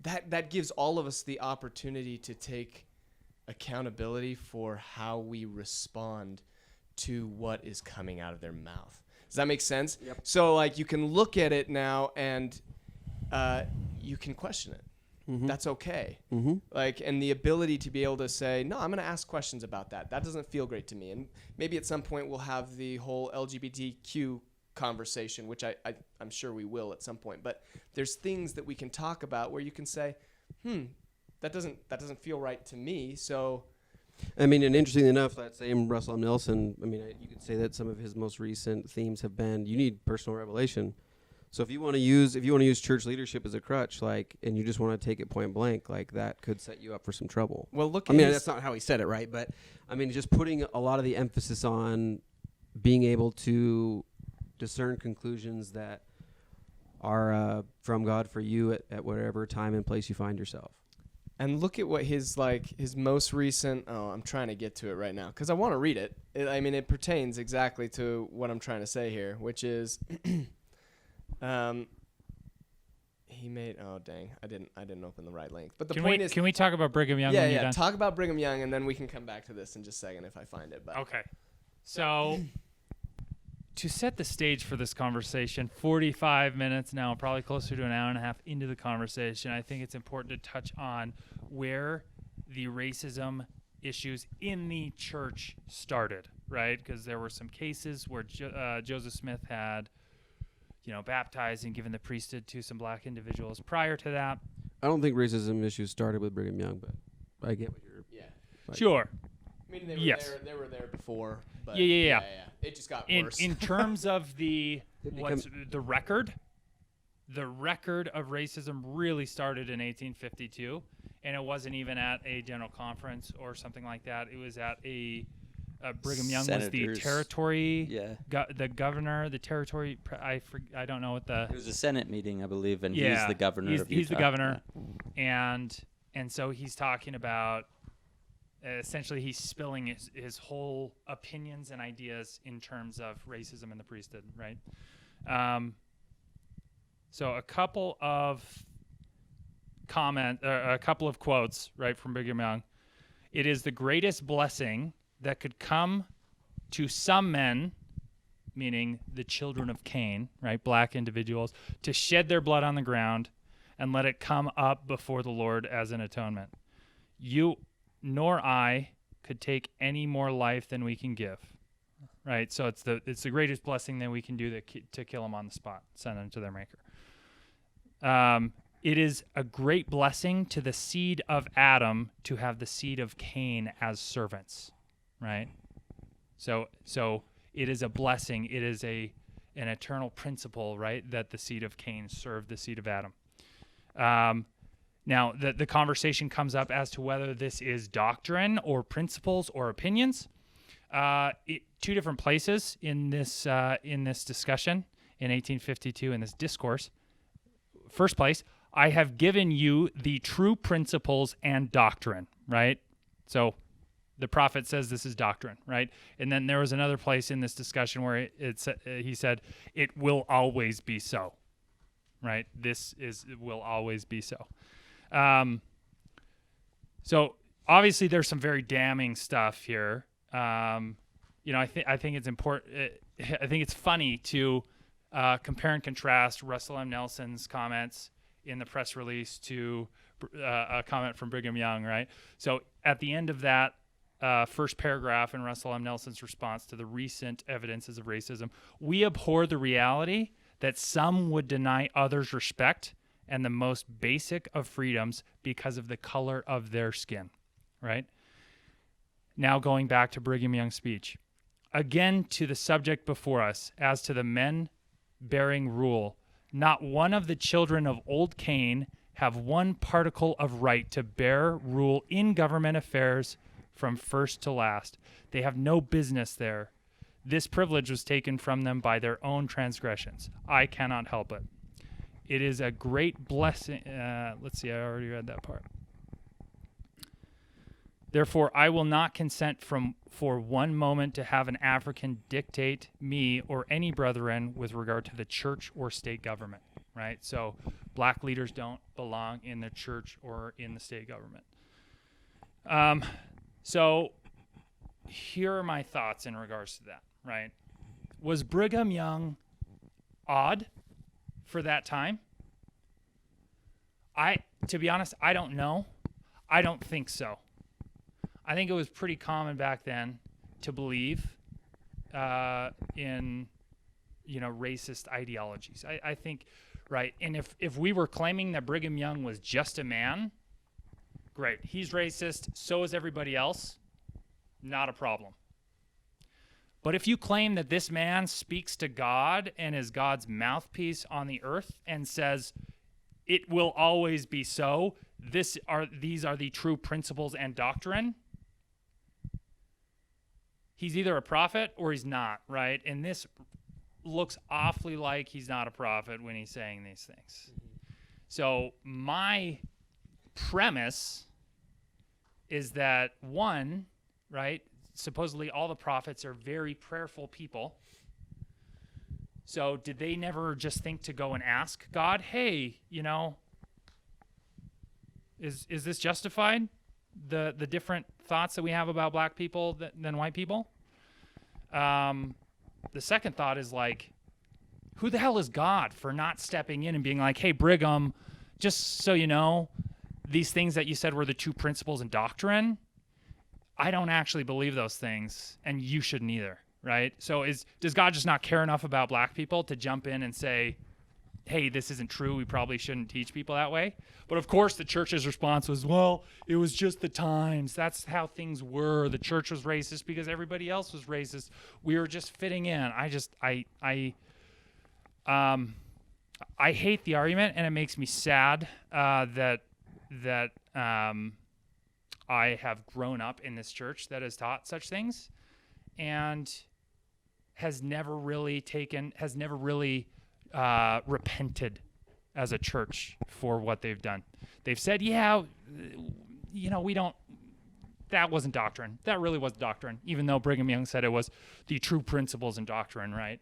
that gives all of us the opportunity to take accountability for how we respond to what is coming out of their mouth. Does that make sense? Yep. So like you can look at it now and you can question it. Mm-hmm. That's okay. Mm-hmm. Like, and the ability to be able to say, no, I'm going to ask questions about that. That doesn't feel great to me. And maybe at some point we'll have the whole LGBTQ conversation, which I'm sure we will at some point. But there's things that we can talk about where you can say, that doesn't feel right to me. So, I mean, and interestingly enough, that same Russell M. Nelson, I mean, you could say that some of his most recent themes have been, you need personal revelation. So if you want to use church leadership as a crutch, like, and you just want to take it point blank, like that could set you up for some trouble. well, look. I mean, that's not how he said it, right? But I mean, just putting a lot of the emphasis on being able to discern conclusions that are from God for you at whatever time and place you find yourself. And look at what his most recent. Oh, I'm trying to get to it right now because I want to read it. It pertains exactly to what I'm trying to say here, which is. He made. Oh dang! I didn't open the right link. But the point is, can we talk about Brigham Young? when you're done? Talk about Brigham Young, and then we can come back to this in just a second if I find it. But Okay. So to set the stage for this conversation, 45 minutes now, probably closer to an hour and a half into the conversation, I think it's important to touch on where the racism issues in the church started, right? Because there were some cases where Joseph Smith had, baptized and given the priesthood to some black individuals prior to that. I don't think racism issues started with Brigham Young, but I get what you're. yeah, Like, Sure. I mean they were Yes. there. They were there before. But Yeah. It just got In worse. in terms of the become- the record of racism really started in 1852, and it wasn't even at a general conference or something like that. It was at a Brigham Young was the Senators. territory, Yeah. the governor, the territory. I don't know what the. It was a Senate meeting, I believe, and Yeah, he's the governor of Utah. He's the governor, and so he's talking about essentially he's spilling his whole opinions and ideas in terms of racism in the priesthood, right? So a couple of a couple of quotes, right, from Brigham Young. It is the greatest blessing that could come to some men, meaning the children of Cain, right, black individuals, to shed their blood on the ground and let it come up before the Lord as an atonement. You nor I could take any more life than we can give, right? So it's the greatest blessing that we can do to kill them on the spot, send them to their maker. It is a great blessing to the seed of Adam to have the seed of Cain as servants, right? So it is a blessing. It is an eternal principle, right, that the seed of Cain served the seed of Adam. Now, the conversation comes up as to whether this is doctrine or principles or opinions. Two different places in this discussion in 1852 in this discourse. First place, I have given you the true principles and doctrine, right? So the prophet says this is doctrine, right? And then there was another place in this discussion where he said, it will always be so, right? It will always be so. So obviously there's some very damning stuff here. I think it's important. I think it's funny to compare and contrast Russell M. Nelson's comments in the press release to a comment from Brigham Young, right? So at the end of that first paragraph in Russell M. Nelson's response to the recent evidences of racism. We abhor the reality that some would deny others respect and the most basic of freedoms because of the color of their skin, right? Now going back to Brigham Young's speech. Again, to the subject before us, as to the men bearing rule, not one of the children of old Cain have one particle of right to bear rule in government affairs from first to last. They have no business there. This privilege was taken from them by their own transgressions. I cannot help it. It is a great blessing. Let's see, I already read that part. Therefore, I will not consent for one moment to have an African dictate me or any brethren with regard to the church or state government, right? So black leaders don't belong in the church or in the state government. So here are my thoughts in regards to that, right? Was Brigham Young odd for that time? To be honest, I don't know. I don't think so. I think it was pretty common back then to believe in, racist ideologies. I think, right, and if we were claiming that Brigham Young was just a man, great. He's racist, so is everybody else. Not a problem. But if you claim that this man speaks to God and is God's mouthpiece on the earth and says, it will always be so, these are the true principles and doctrine, he's either a prophet or he's not, right? And this looks awfully like he's not a prophet when he's saying these things. So my premise is that, one, right, supposedly all the prophets are very prayerful people. So did they never just think to go and ask God, hey, is this justified? The different thoughts that we have about black people than white people? The second thought is like, who the hell is God for not stepping in and being like, hey, Brigham, just so you know, these things that you said were the two principles and doctrine, I don't actually believe those things, and you shouldn't either, right? So does God just not care enough about black people to jump in and say, hey, this isn't true, we probably shouldn't teach people that way? But of course the church's response was, well, it was just the times. That's how things were. The church was racist because everybody else was racist. We were just fitting in. I hate the argument, and it makes me sad that I have grown up in this church that has taught such things and has never really repented as a church for what they've done. They've said, that wasn't doctrine. That really was doctrine, even though Brigham Young said it was the true principles and doctrine, right?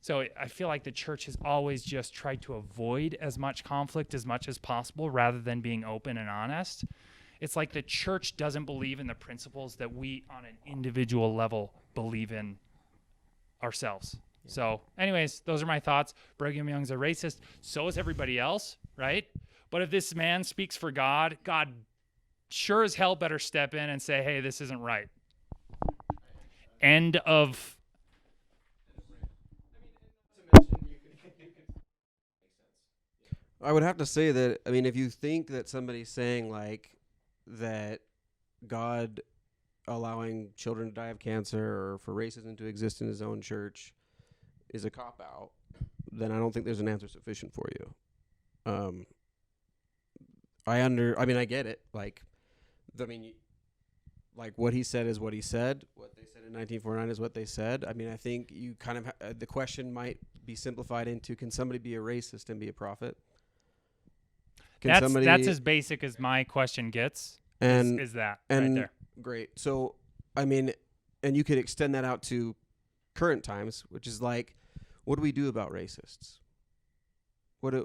So I feel like the church has always just tried to avoid as much conflict as much as possible rather than being open and honest. It's like the church doesn't believe in the principles that we on an individual level believe in ourselves. Yeah. So anyways, those are my thoughts. Brigham Young's a racist. So is everybody else, right? But if this man speaks for God, God sure as hell better step in and say, hey, this isn't right. End of... I would have to say that, if you think that somebody's saying, like, that God allowing children to die of cancer or for racism to exist in his own church is a cop-out, then I don't think there's an answer sufficient for you. I get it. Like what he said is what he said. What they said in 1949 is what they said. I think you kind of the question might be simplified into, can somebody be a racist and be a prophet? That's as basic as my question gets. And is that and right there? Great. So and you could extend that out to current times, which is like, what do we do about racists? What do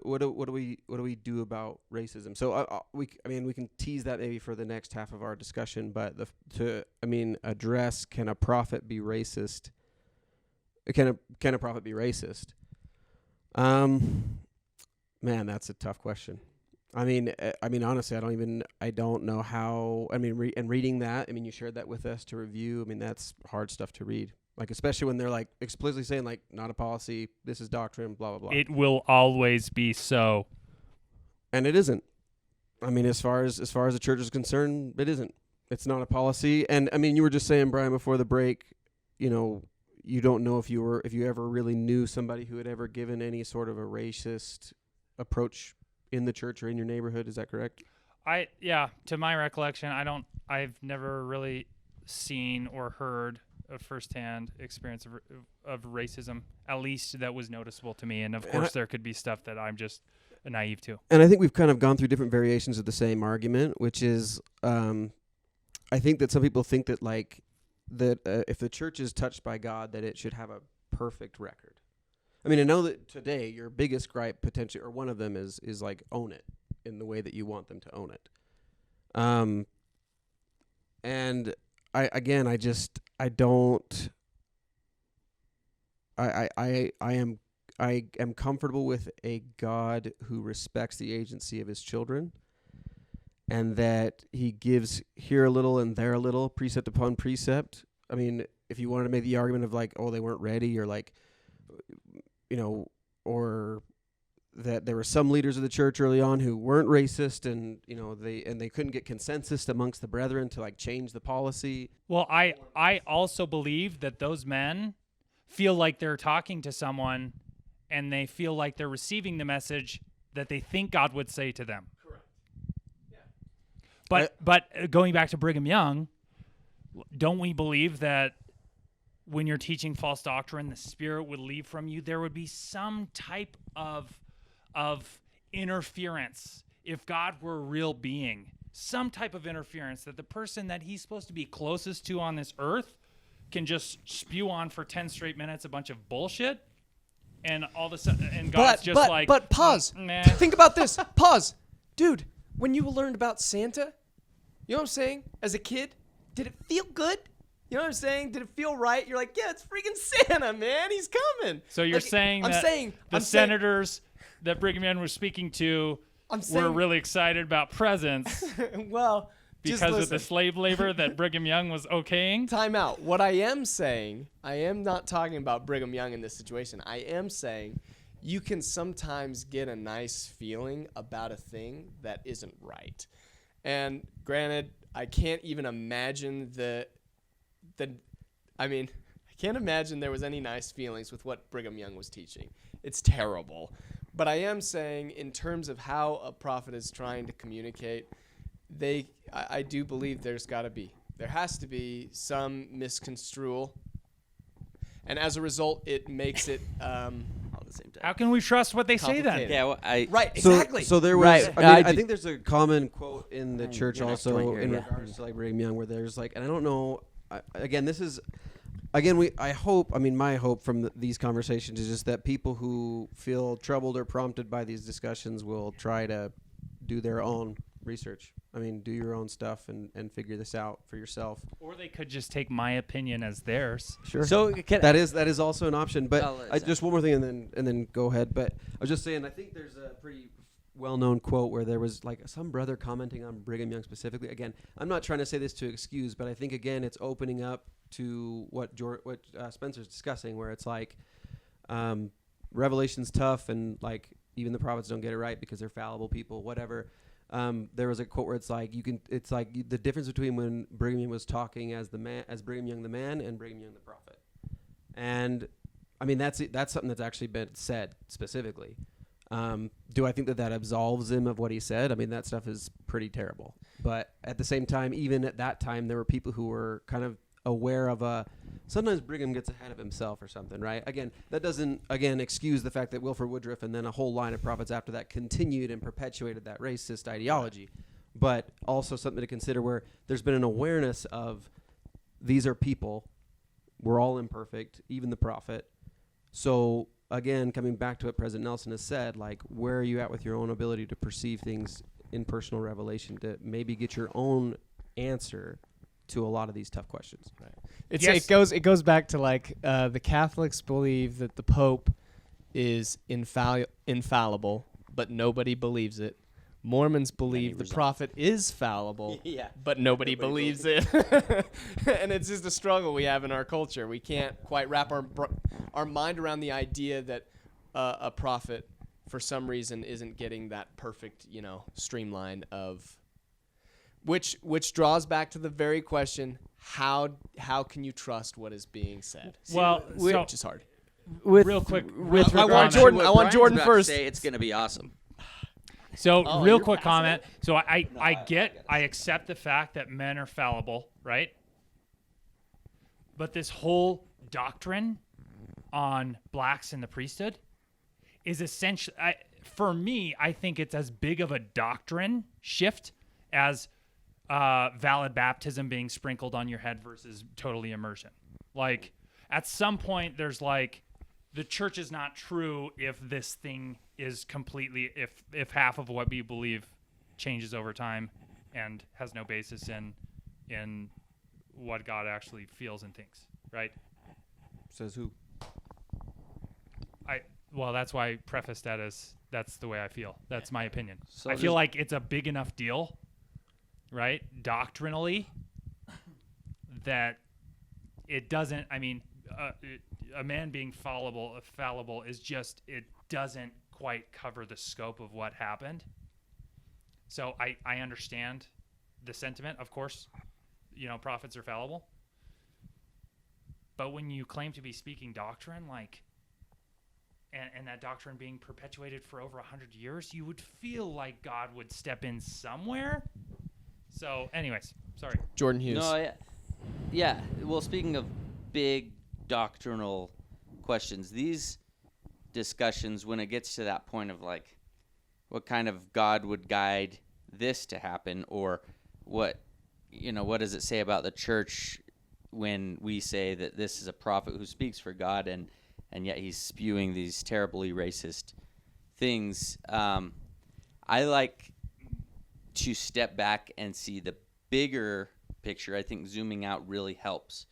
we do about racism? So we can tease that maybe for the next half of our discussion, but address, can a prophet be racist? Can a prophet be racist? Man, that's a tough question. I mean, honestly, I don't know how. I mean, reading that, I mean, you shared that with us to review. I mean, that's hard stuff to read. Like, especially when they're like explicitly saying like, not a policy, this is doctrine, blah blah blah. It will always be so. And it isn't. I mean, as far as the church is concerned, it isn't. It's not a policy. And I mean, you were just saying, Brian, before the break, you know, you don't know if you ever really knew somebody who had ever given any sort of a racist approach in the church or in your neighborhood. Is that correct? To my recollection, I've never really seen or heard a firsthand experience of racism, at least that was noticeable to me. And of course, there could be stuff that I'm just naive to. And I think we've kind of gone through different variations of the same argument, which is, I think that some people think that like that if the church is touched by God, that it should have a perfect record. I mean, I know that today your biggest gripe potentially, or one of them is like own it in the way that you want them to own it. And I am comfortable with a God who respects the agency of his children, and that he gives here a little and there a little, precept upon precept. I mean, if you wanted to make the argument of like, oh, they weren't ready, or like, you know, or that there were some leaders of the church early on who weren't racist, and you know they couldn't get consensus amongst the brethren to like change the policy. Well, I also believe that those men feel like they're talking to someone, and they feel like they're receiving the message that they think God would say to them. Correct. Yeah. But going back to Brigham Young, don't we believe that when you're teaching false doctrine, the Spirit would leave from you? There would be some type of interference if God were a real being, some type of interference that the person that he's supposed to be closest to on this earth can just spew on for 10 straight minutes a bunch of bullshit, and all of a sudden, and God's but pause. Nah. Think about this. Pause. Dude, when you learned about Santa, you know what I'm saying? As a kid, did it feel good? You know what I'm saying? Did it feel right? You're like, yeah, it's freaking Santa, man. He's coming. So you're saying the senators that Brigham Young was speaking to were really excited about presents well, because of the slave labor that Brigham Young was okaying? Time out. What I am saying, I am not talking about Brigham Young in this situation. I am saying you can sometimes get a nice feeling about a thing that isn't right. And granted, I can't even imagine I can't imagine there was any nice feelings with what Brigham Young was teaching. It's terrible. But I am saying in terms of how a prophet is trying to communicate, I do believe there has to be some misconstrual. And as a result, it makes it all at the same time. How can we trust what they say then? Yeah, well, right, exactly. So there was, Right. I think there's a common quote in the church also in regards to like Brigham Young, where there's like, and I don't know, my hope from these conversations is just that people who feel troubled or prompted by these discussions will try to do their own research. I mean, do your own stuff and figure this out for yourself. Or they could just take my opinion as theirs. Sure. So that is also an option. But exactly. just one more thing, and then go ahead. But I was just saying, I think there's a pretty well-known quote where there was like some brother commenting on Brigham Young specifically. Again, I'm not trying to say this to excuse, but I think again it's opening up to what Spencer's discussing, where it's like Revelation's tough, and like even the prophets don't get it right because they're fallible people, whatever. There was a quote where it's like the difference between when Brigham Young was talking as Brigham Young the man and Brigham Young the prophet. And I mean that's something that's actually been said specifically. Do I think that absolves him of what he said? I mean, that stuff is pretty terrible. But at the same time, even at that time, there were people who were kind of aware of sometimes Brigham gets ahead of himself or something, right? Again, that doesn't, excuse the fact that Wilford Woodruff and then a whole line of prophets after that continued and perpetuated that racist ideology. But also something to consider where there's been an awareness of these are people. We're all imperfect, even the prophet. So again, coming back to what President Nelson has said, like, where are you at with your own ability to perceive things in personal revelation to maybe get your own answer to a lot of these tough questions? Right. It goes back to like the Catholics believe that the Pope is infallible, but nobody believes it. Mormons believe the results. prophet is fallible, Yeah. but nobody believes it. And it's just a struggle we have in our culture. We can't quite wrap our mind around the idea that a prophet, for some reason, isn't getting that perfect, streamline of... Which draws back to the very question, how can you trust what is being said? Well, so Which is hard. real quick, I want Jordan. I want Jordan first. Say it's going to be awesome. So Oh, real you're quick passing comment. it? So I accept the fact that men are fallible, right? But this whole doctrine on blacks in the priesthood is essentially, for me, I think it's as big of a doctrine shift as valid baptism being sprinkled on your head versus totally immersion. Like, at some point, there's like, the church is not true if this thing is completely, if half of what we believe changes over time and has no basis in what God actually feels and thinks, right? Says who? Well, that's why I prefaced that as that's the way I feel. That's my opinion. So I feel like it's a big enough deal, right, doctrinally, that it doesn't, a man being fallible is just, it doesn't quite cover the scope of what happened. So I understand the sentiment, of course, prophets are fallible. But when you claim to be speaking doctrine, like, and that doctrine being perpetuated for over 100 years, you would feel like God would step in somewhere. So, anyways, sorry. Jordan Hughes. No, yeah. Well, speaking of big doctrinal questions, these discussions, when it gets to that point of like, what kind of God would guide this to happen, or what does it say about the church when we say that this is a prophet who speaks for God and yet he's spewing these terribly racist things. I like to step back and see the bigger picture. I think zooming out really helps.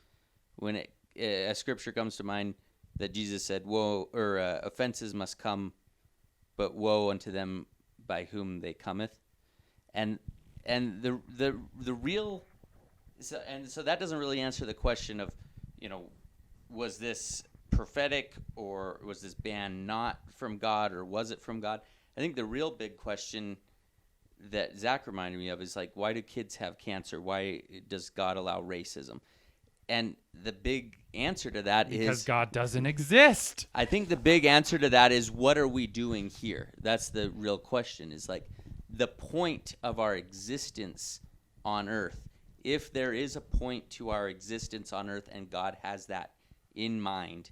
When a scripture comes to mind that Jesus said, "Woe," or offenses must come, but woe unto them by whom they cometh, and the real. So that doesn't really answer the question of, was this prophetic, or was this ban not from God, or was it from God? I think the real big question that Zach reminded me of is like, why do kids have cancer? Why does God allow racism? And the big answer to that is because God doesn't exist. I think the big answer to that is, what are we doing here? That's the real question, is like the point of our existence on earth. If there is a point to our existence on earth and God has that in mind,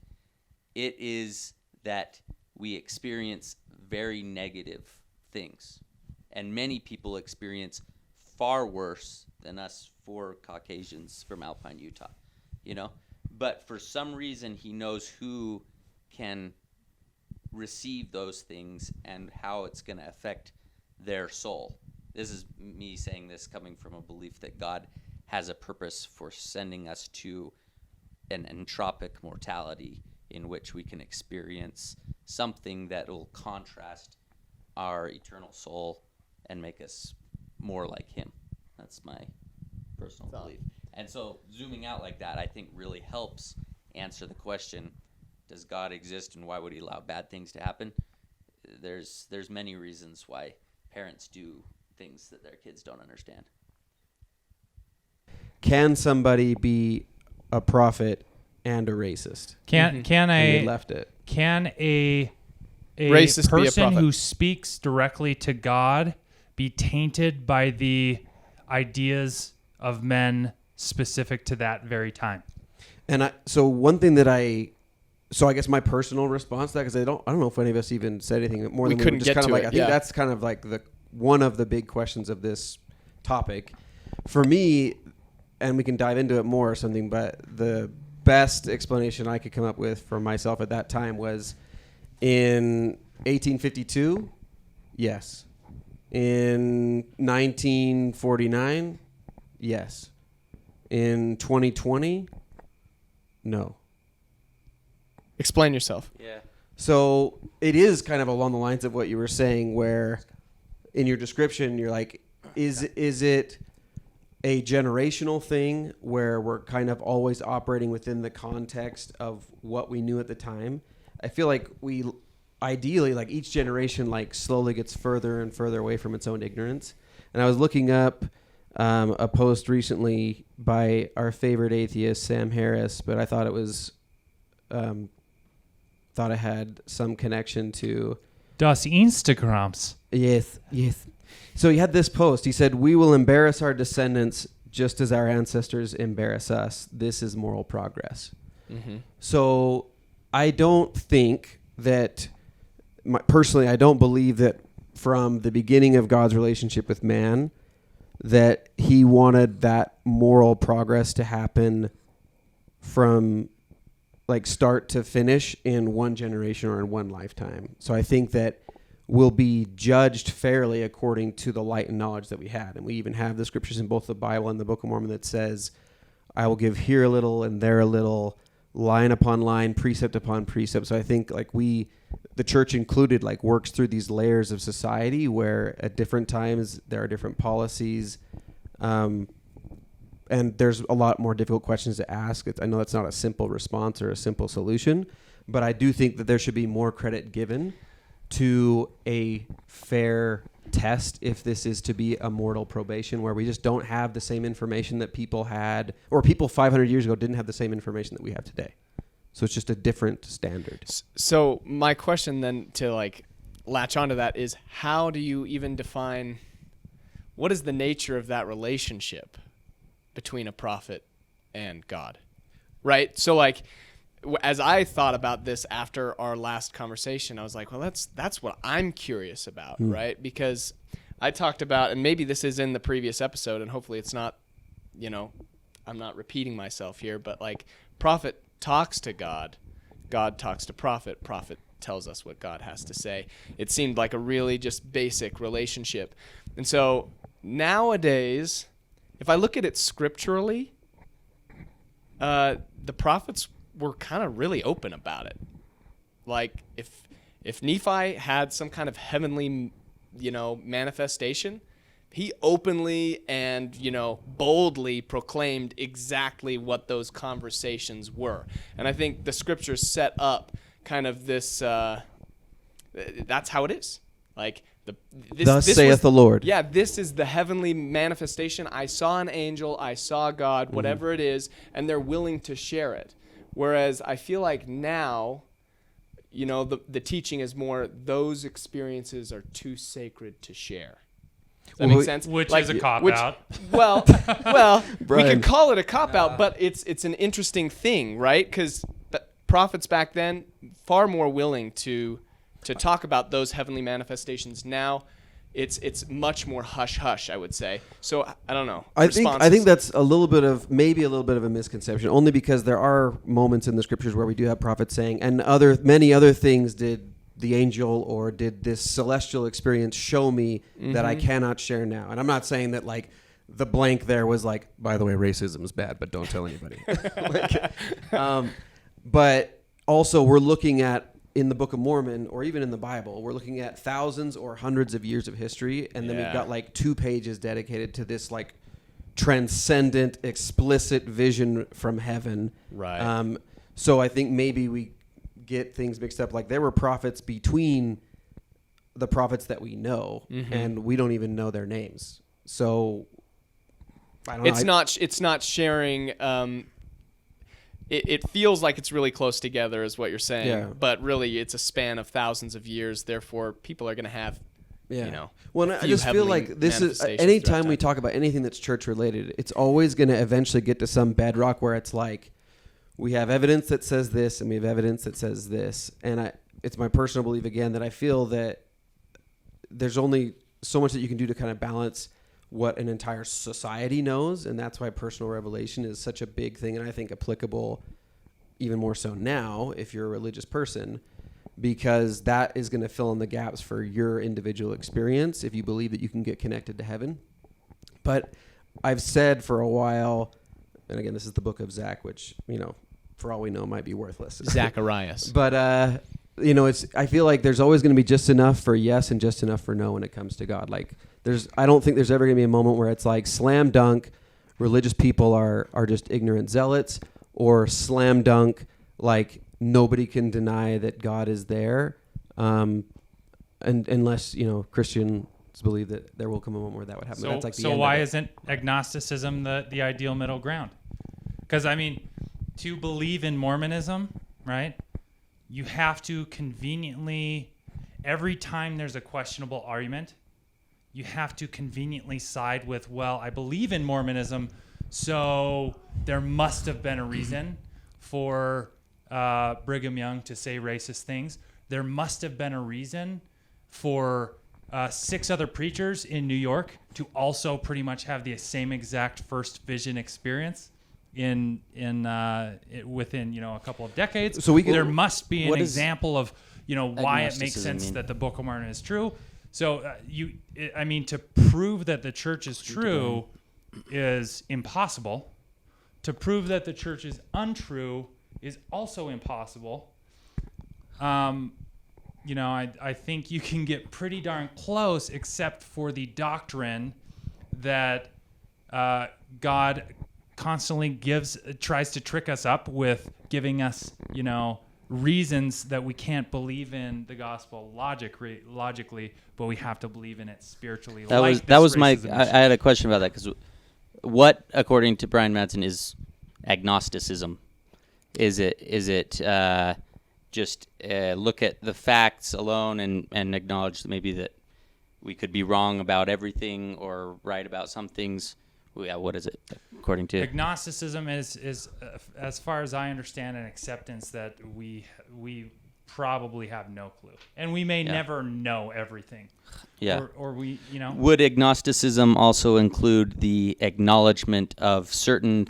it is that we experience very negative things. And many people experience far worse than us 4 Caucasians from Alpine, Utah, But for some reason, he knows who can receive those things and how it's going to affect their soul. This is me saying this coming from a belief that God has a purpose for sending us to an entropic mortality in which we can experience something that will contrast our eternal soul and make us more like him. That's my personal belief. And so zooming out like that, I think really helps answer the question, does God exist and why would he allow bad things to happen? There's many reasons why parents do things that their kids don't understand. Can somebody be a prophet and a racist? Can And you left it. Can a Racist be a person prophet? who speaks directly to God be tainted by the ideas of men specific to that very time? And so one thing that I guess my personal response to that, because I don't know if any of us even said anything more We than couldn't just get kind of to like, it, I think yeah. that's kind of like one of the big questions of this topic. For me, and we can dive into it more or something, but the best explanation I could come up with for myself at that time was in 1852, yes. In 1949, yes. In 2020, no. Explain yourself. Yeah. So it is kind of along the lines of what you were saying, where in your description, you're like, is it a generational thing where we're kind of always operating within the context of what we knew at the time? I feel like we ideally, like each generation, like slowly gets further and further away from its own ignorance. And I was looking up a post recently by our favorite atheist, Sam Harris, but I thought it was, thought it had some connection to Das Instagrams. Yes. So he had this post. He said, "We will embarrass our descendants just as our ancestors embarrass us. This is moral progress." Mm-hmm. So I don't think that, personally, I don't believe that from the beginning of God's relationship with man, that he wanted that moral progress to happen from like start to finish in one generation or in one lifetime. So I think that we'll be judged fairly according to the light and knowledge that we had. And we even have the scriptures in both the Bible and the Book of Mormon that says, I will give here a little and there a little, line upon line, precept upon precept. So I think like the church included, like works through these layers of society where at different times there are different policies. And there's a lot more difficult questions to ask. I know that's not a simple response or a simple solution, but I do think that there should be more credit given to a fair test if this is to be a mortal probation, where we just don't have the same information that people had, or people 500 years ago didn't have the same information that we have today. So it's just a different standard. So my question then to like latch onto that is, how do you even define what is the nature of that relationship between a prophet and God? Right? So like, as I thought about this after our last conversation, I was like, well, that's what I'm curious about, right? Because I talked about, and maybe this is in the previous episode, and hopefully it's not, I'm not repeating myself here, but like prophet talks to God, God talks to prophet, prophet tells us what God has to say. It seemed like a really just basic relationship. And so nowadays, if I look at it scripturally, the prophets were kind of really open about it. Like if Nephi had some kind of heavenly, manifestation, he openly and, boldly proclaimed exactly what those conversations were. And I think the scriptures set up kind of this, that's how it is. Like, Thus saith the Lord. Yeah, this is the heavenly manifestation. I saw an angel, I saw God, whatever it is, and they're willing to share it. Whereas I feel like now, the teaching is more, those experiences are too sacred to share. Does that make sense? Which is a cop-out. Well, we could call it a cop-out, but it's an interesting thing, right? Because the prophets back then, far more willing to talk about those heavenly manifestations. Now, it's much more hush-hush, I would say. So, I don't know. I think that's maybe a little bit of a misconception, only because there are moments in the scriptures where we do have prophets saying, and many other things did the angel or did this celestial experience show me that I cannot share now. And I'm not saying that like the blank there was like, by the way, racism is bad, but don't tell anybody. But also we're looking at, in the Book of Mormon or even in the Bible, we're looking at thousands or hundreds of years of history, and then we've got like 2 pages dedicated to this like transcendent, explicit vision from heaven. Right. So I think maybe we get things mixed up. Like there were prophets between the prophets that we know, and we don't even know their names. So I don't know. It's not sharing. It feels like it's really close together, is what you're saying, but really it's a span of thousands of years. Therefore, people are going to have, Well, I just feel like this is anytime we talk about anything that's church related, it's always going to eventually get to some bedrock where it's like we have evidence that says this and we have evidence that says this, and it's my personal belief again that I feel that there's only so much that you can do to kind of balance what an entire society knows, and that's why personal revelation is such a big thing, and I think applicable even more so now if you're a religious person, because that is going to fill in the gaps for your individual experience if you believe that you can get connected to heaven. But I've said for a while, and again, this is the book of Zach, which, for all we know, might be worthless. Zacharias. But I feel like there's always going to be just enough for yes and just enough for no when it comes to God. Like I don't think there's ever going to be a moment where it's like slam dunk, religious people are just ignorant zealots, or slam dunk, like nobody can deny that God is there. And unless, Christians believe that there will come a moment where that would happen. That's like the so end why of it. isn't agnosticism the ideal middle ground? Because, to believe in Mormonism, right, you have to conveniently, every time there's a questionable argument, you have to conveniently side with, well, I believe in Mormonism, so there must have been a reason for Brigham Young to say racist things. There must have been a reason for 6 other preachers in New York to also pretty much have the same exact first vision experience within a couple of decades. So there must be an example of why it makes agnosticism sense mean? that the Book of Mormon is true. So to prove that the church is true is impossible. To prove that the church is untrue is also impossible. I think you can get pretty darn close, except for the doctrine that God constantly tries to trick us up with giving us, reasons that we can't believe in the gospel logically, but we have to believe in it spiritually. That was my. I had a question about that, because what, according to Brian Madsen, is agnosticism? Is it just look at the facts alone and acknowledge maybe that we could be wrong about everything or right about some things? Yeah, what is it according to agnosticism? Is as far as I understand, an acceptance that we probably have no clue, and we may never know everything. Yeah. Or we, Would agnosticism also include the acknowledgement of certain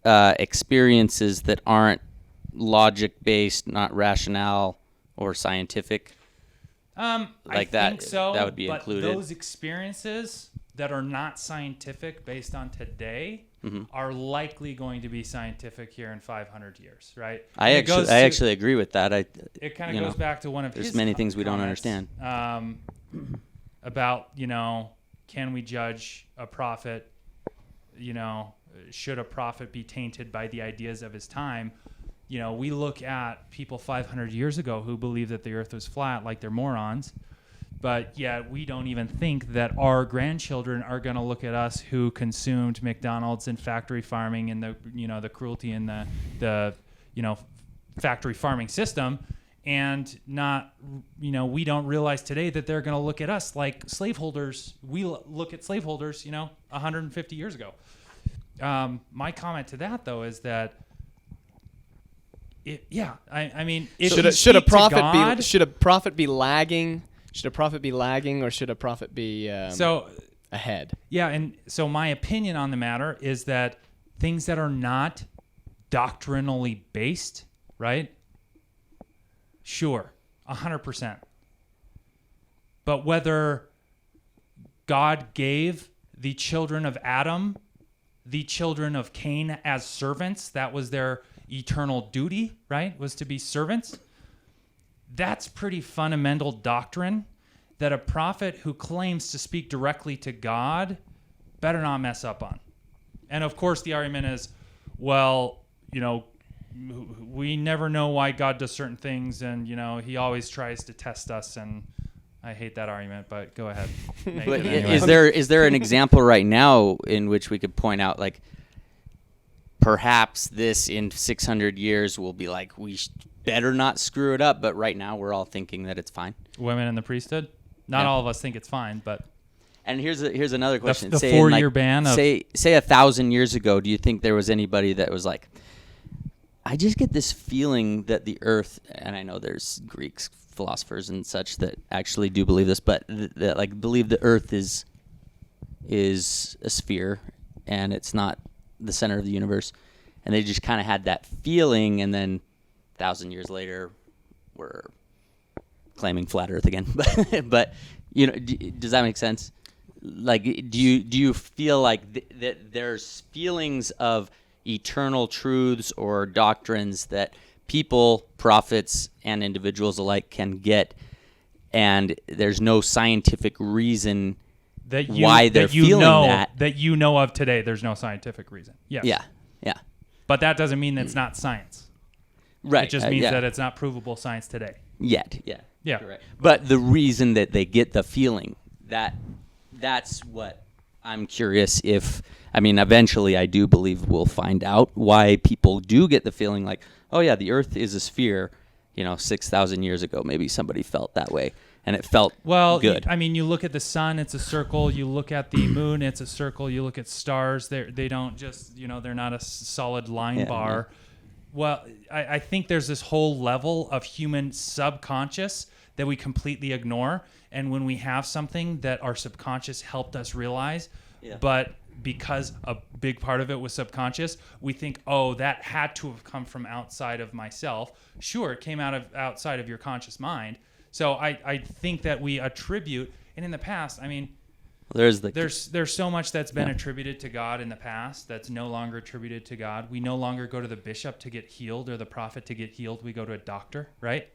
experiences that aren't logic-based, not rationale or scientific? I that, think so. that would be but included. Those experiences that are not scientific based on today are likely going to be scientific here in 500 years, right? I actually agree with that. It kind of goes back to one of his there's many things we don't comments, understand. About, can we judge a prophet, should a prophet be tainted by the ideas of his time? We look at people 500 years ago who believe that the earth was flat, like they're morons. But yet we don't even think that our grandchildren are going to look at us who consumed McDonald's and factory farming and the cruelty in the factory farming system, and not, we don't realize today that they're going to look at us like slaveholders. We look at slaveholders, 150 years ago. My comment to that, though, is that should a prophet be lagging? Should a prophet be lagging, or should a prophet be ahead? Yeah, and so my opinion on the matter is that things that are not doctrinally based, right? Sure, 100%. But whether God gave the children of Adam, the children of Cain as servants, that was their eternal duty, right? Was to be servants. That's pretty fundamental doctrine that a prophet who claims to speak directly to God better not mess up on. And of course the argument is, well, we never know why God does certain things, and he always tries to test us, and I hate that argument, but go ahead. But is there an example right now in which we could point out, like, perhaps this in 600 years will be like, we better not screw it up, but right now we're all thinking that it's fine? Women in the priesthood? Not all of us think it's fine, but... And here's another question. The 4-year ban of... Say 1,000 years ago, do you think there was anybody that was like, I just get this feeling that the earth, and I know there's Greek philosophers and such that actually do believe this, but that like believe the earth is a sphere and it's not the center of the universe, and they just kind of had that feeling, and then 1,000 years later we're claiming flat earth again. But does that make sense? Like, do you feel like that there's feelings of eternal truths or doctrines that people, prophets, and individuals alike can get, and there's no scientific reason why they're feeling that. That you know of today, there's no scientific reason. Yes. Yeah. But that doesn't mean that it's not science. Right. It just means that it's not provable science today. Yet. Yeah. Correct. But the reason that they get the feeling, that's what I'm curious if, I mean, eventually I do believe we'll find out why people do get the feeling like, oh yeah, the earth is a sphere, 6,000 years ago, maybe somebody felt that way and it felt good. I mean, you look at the sun, it's a circle. You look at the moon, it's a circle. You look at stars, they don't just, they're not a solid line bar. Yeah. Well, I think there's this whole level of human subconscious that we completely ignore. And when we have something that our subconscious helped us realize, but because a big part of it was subconscious, we think, oh, that had to have come from outside of myself. Sure, it came outside of your conscious mind. So I think that we attribute, and in the past, I mean, there's so much that's been attributed to God in the past that's no longer attributed to God. We no longer go to the bishop to get healed or the prophet to get healed. We go to a doctor, right?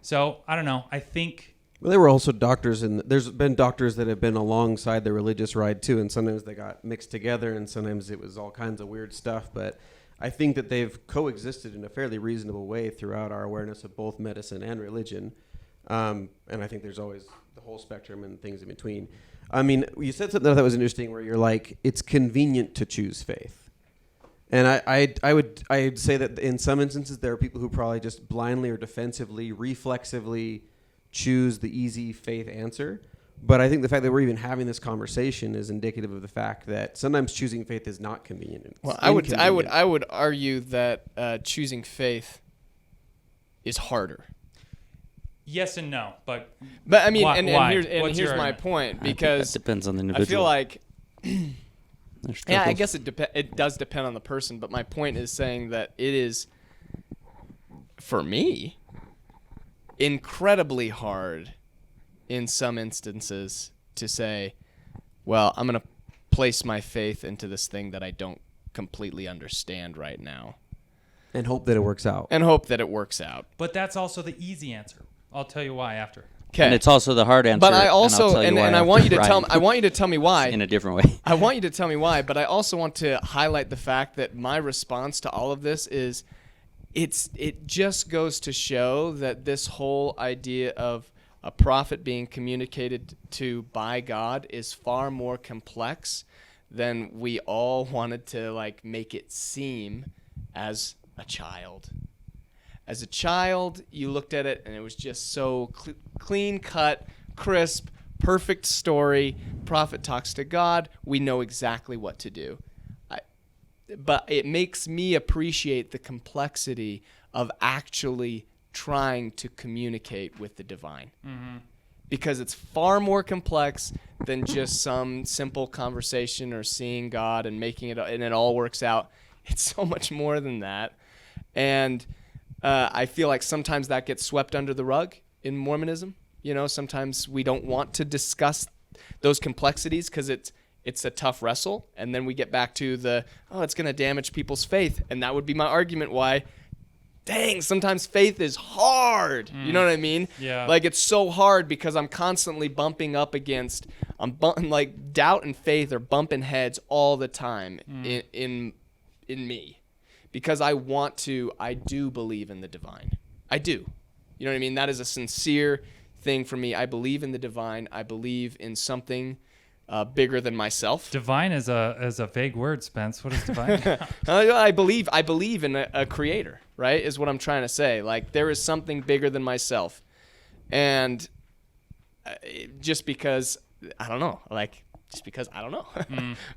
So I don't know. I think. Well, there were also doctors, and there's been doctors that have been alongside the religious ride too, and sometimes they got mixed together, and sometimes it was all kinds of weird stuff. But I think that they've coexisted in a fairly reasonable way throughout our awareness of both medicine and religion. And I think there's always the whole spectrum and things in between. I mean, you said something that was interesting where you're like, it's convenient to choose faith. And I'd say that in some instances there are people who probably just blindly or defensively, reflexively choose the easy faith answer. But I think the fact that we're even having this conversation is indicative of the fact that sometimes choosing faith is not convenient. Well, I would argue that choosing faith is harder. Yes and no, but I mean, why? and here's my point, because that depends on the individual. I feel like, I guess it does depend on the person, but my point is saying that it is, for me, incredibly hard in some instances to say, well, I'm going to place my faith into this thing that I don't completely understand right now. And hope that it works out. But that's also the easy answer. I'll tell you why after. Okay. And it's also the hard answer. But I also, and I want you to tell me why. In a different way. I want you to tell me why, but I also want to highlight the fact that my response to all of this is, it just goes to show that this whole idea of a prophet being communicated to by God is far more complex than we all wanted to make it seem as a child. As a child, you looked at it and it was just so clean cut, crisp, perfect story. Prophet talks to God. We know exactly what to do. But it makes me appreciate the complexity of actually trying to communicate with the divine. Mm-hmm. Because it's far more complex than just some simple conversation or seeing God and making it, and it all works out. It's so much more than that. And I feel like sometimes that gets swept under the rug in Mormonism. Sometimes we don't want to discuss those complexities because it's a tough wrestle. And then we get back to it's going to damage people's faith. And that would be my argument why, sometimes faith is hard. You know what I mean? Yeah. It's so hard because I'm constantly bumping up against, doubt and faith are bumping heads all the time in me. Because I do believe in the divine. I do. You know what I mean? That is a sincere thing for me. I believe in the divine. I believe in something bigger than myself. Divine is a vague word, Spence. What is divine? I believe in a creator, right? Is what I'm trying to say. There is something bigger than myself. And just because, I don't know,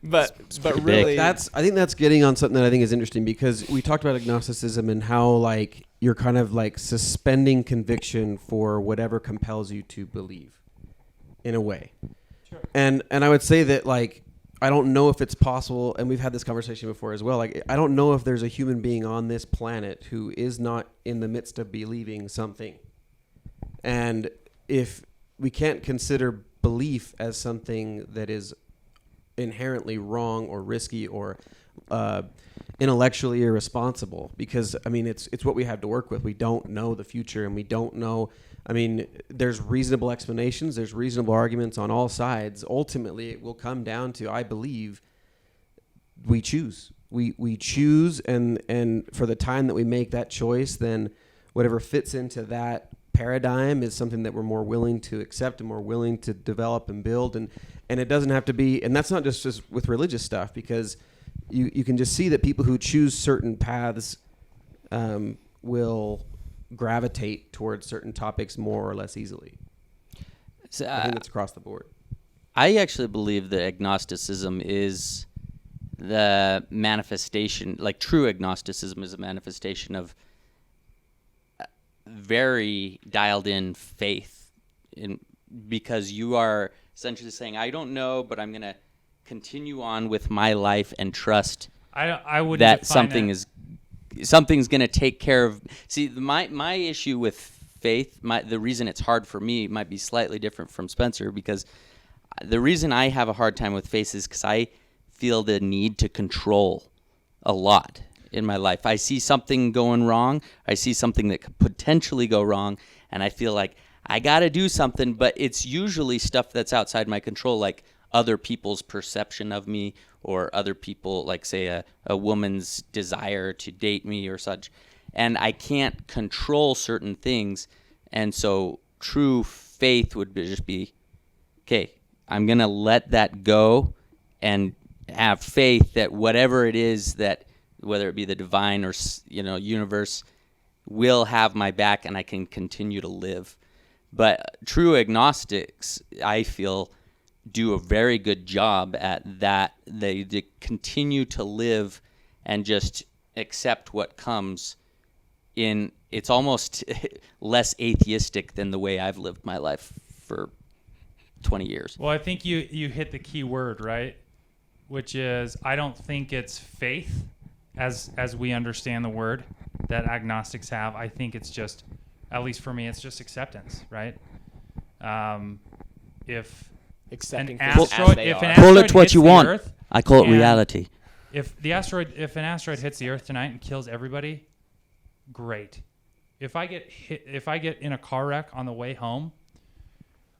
but really, I think that's getting on something that I think is interesting, because we talked about agnosticism and how you're kind of suspending conviction for whatever compels you to believe, in a way. Sure. And I would say that I don't know if it's possible, and we've had this conversation before as well. I don't know if there's a human being on this planet who is not in the midst of believing something, and if we can't consider belief as something that is inherently wrong or risky or intellectually irresponsible, because I mean it's what we have to work with. We don't know the future, and we don't know. I mean, there's reasonable explanations, there's reasonable arguments on all sides. Ultimately, it will come down to, I believe, we choose. We choose, and for the time that we make that choice, then whatever fits into that paradigm is something that we're more willing to accept and more willing to develop and build. And it doesn't have to be, and that's not just with religious stuff, because you can just see that people who choose certain paths will gravitate towards certain topics more or less easily. So, I think it's across the board. I actually believe that agnosticism is the manifestation, like true agnosticism is a manifestation of very dialed in faith, because you are essentially saying, I don't know, but I'm going to continue on with my life and trust I would that something's going to take care of. See, my issue with faith, the reason it's hard for me might be slightly different from Spencer, because the reason I have a hard time with faith is because I feel the need to control a lot in my life. I see something going wrong. I see something that could potentially go wrong, and I feel like I got to do something, but it's usually stuff that's outside my control, like other people's perception of me, or other people, like say a woman's desire to date me or such. And I can't control certain things. And so true faith would just be, okay, I'm going to let that go and have faith that whatever it is, that whether it be the divine or, universe, will have my back and I can continue to live. But true agnostics, I feel, do a very good job at that. They continue to live and just accept what comes in. It's almost less atheistic than the way I've lived my life for 20 years. Well, I think you hit the key word, right? Which is, I don't think it's faith as we understand the word that agnostics have. I think it's just, at least for me, it's just acceptance, right? If Accepting an things asteroid, as they if an are. Call asteroid it what hits you the want. Earth, I call it and reality. if an asteroid hits the Earth tonight and kills everybody, great. If I get in a car wreck on the way home,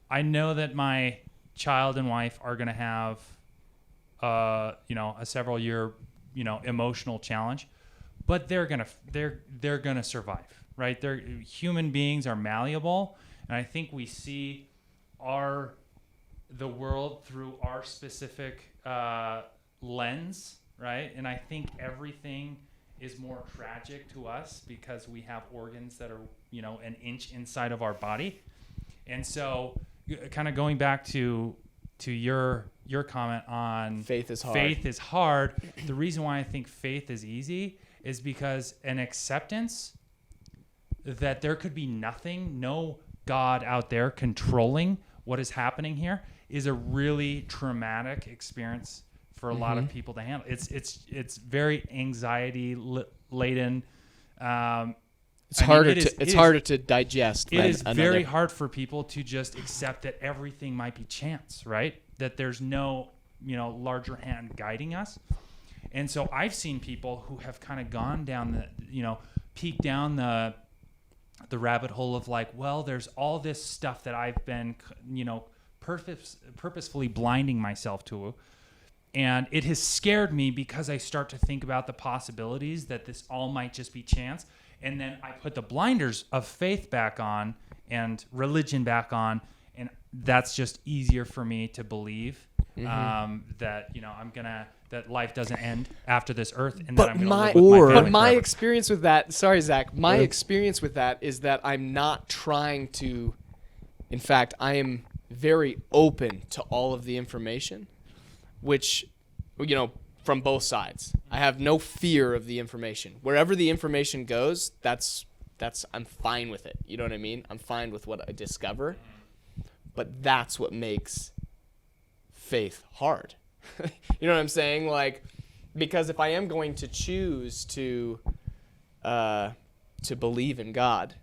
I know that my child and wife are going to have a several year emotional challenge, but they're going to survive, right? Human beings are malleable, and I think we see the world through our specific lens, right? And I think everything is more tragic to us because we have organs that are, an inch inside of our body. And so kind of going back to your comment on Faith is hard. Faith is hard. The reason why I think faith is easy is because an acceptance that there could be no God out there controlling what is happening here is a really traumatic experience for a lot of people to handle. It's very anxiety laden. It's harder to digest. It is very hard for people to just accept that everything might be chance, right? That there's no, larger hand guiding us. And so I've seen people who have kind of gone down peeked down the rabbit hole of like, well, there's all this stuff that I've been, purposefully blinding myself to. And it has scared me because I start to think about the possibilities that this all might just be chance. And then I put the blinders of faith back on and religion back on. And that's just easier for me to believe that, that life doesn't end after this earth. And that I'm going to live with my family forever. Experience with that, sorry, Zach, my experience with that is that I'm not trying to, in fact, I am very open to all of the information, which, from both sides. I have no fear of the information. Wherever the information goes, that's I'm fine with it. You know what I mean? I'm fine with what I discover. But that's what makes faith hard. You know what I'm saying? Like, because if I am going to choose to believe in God,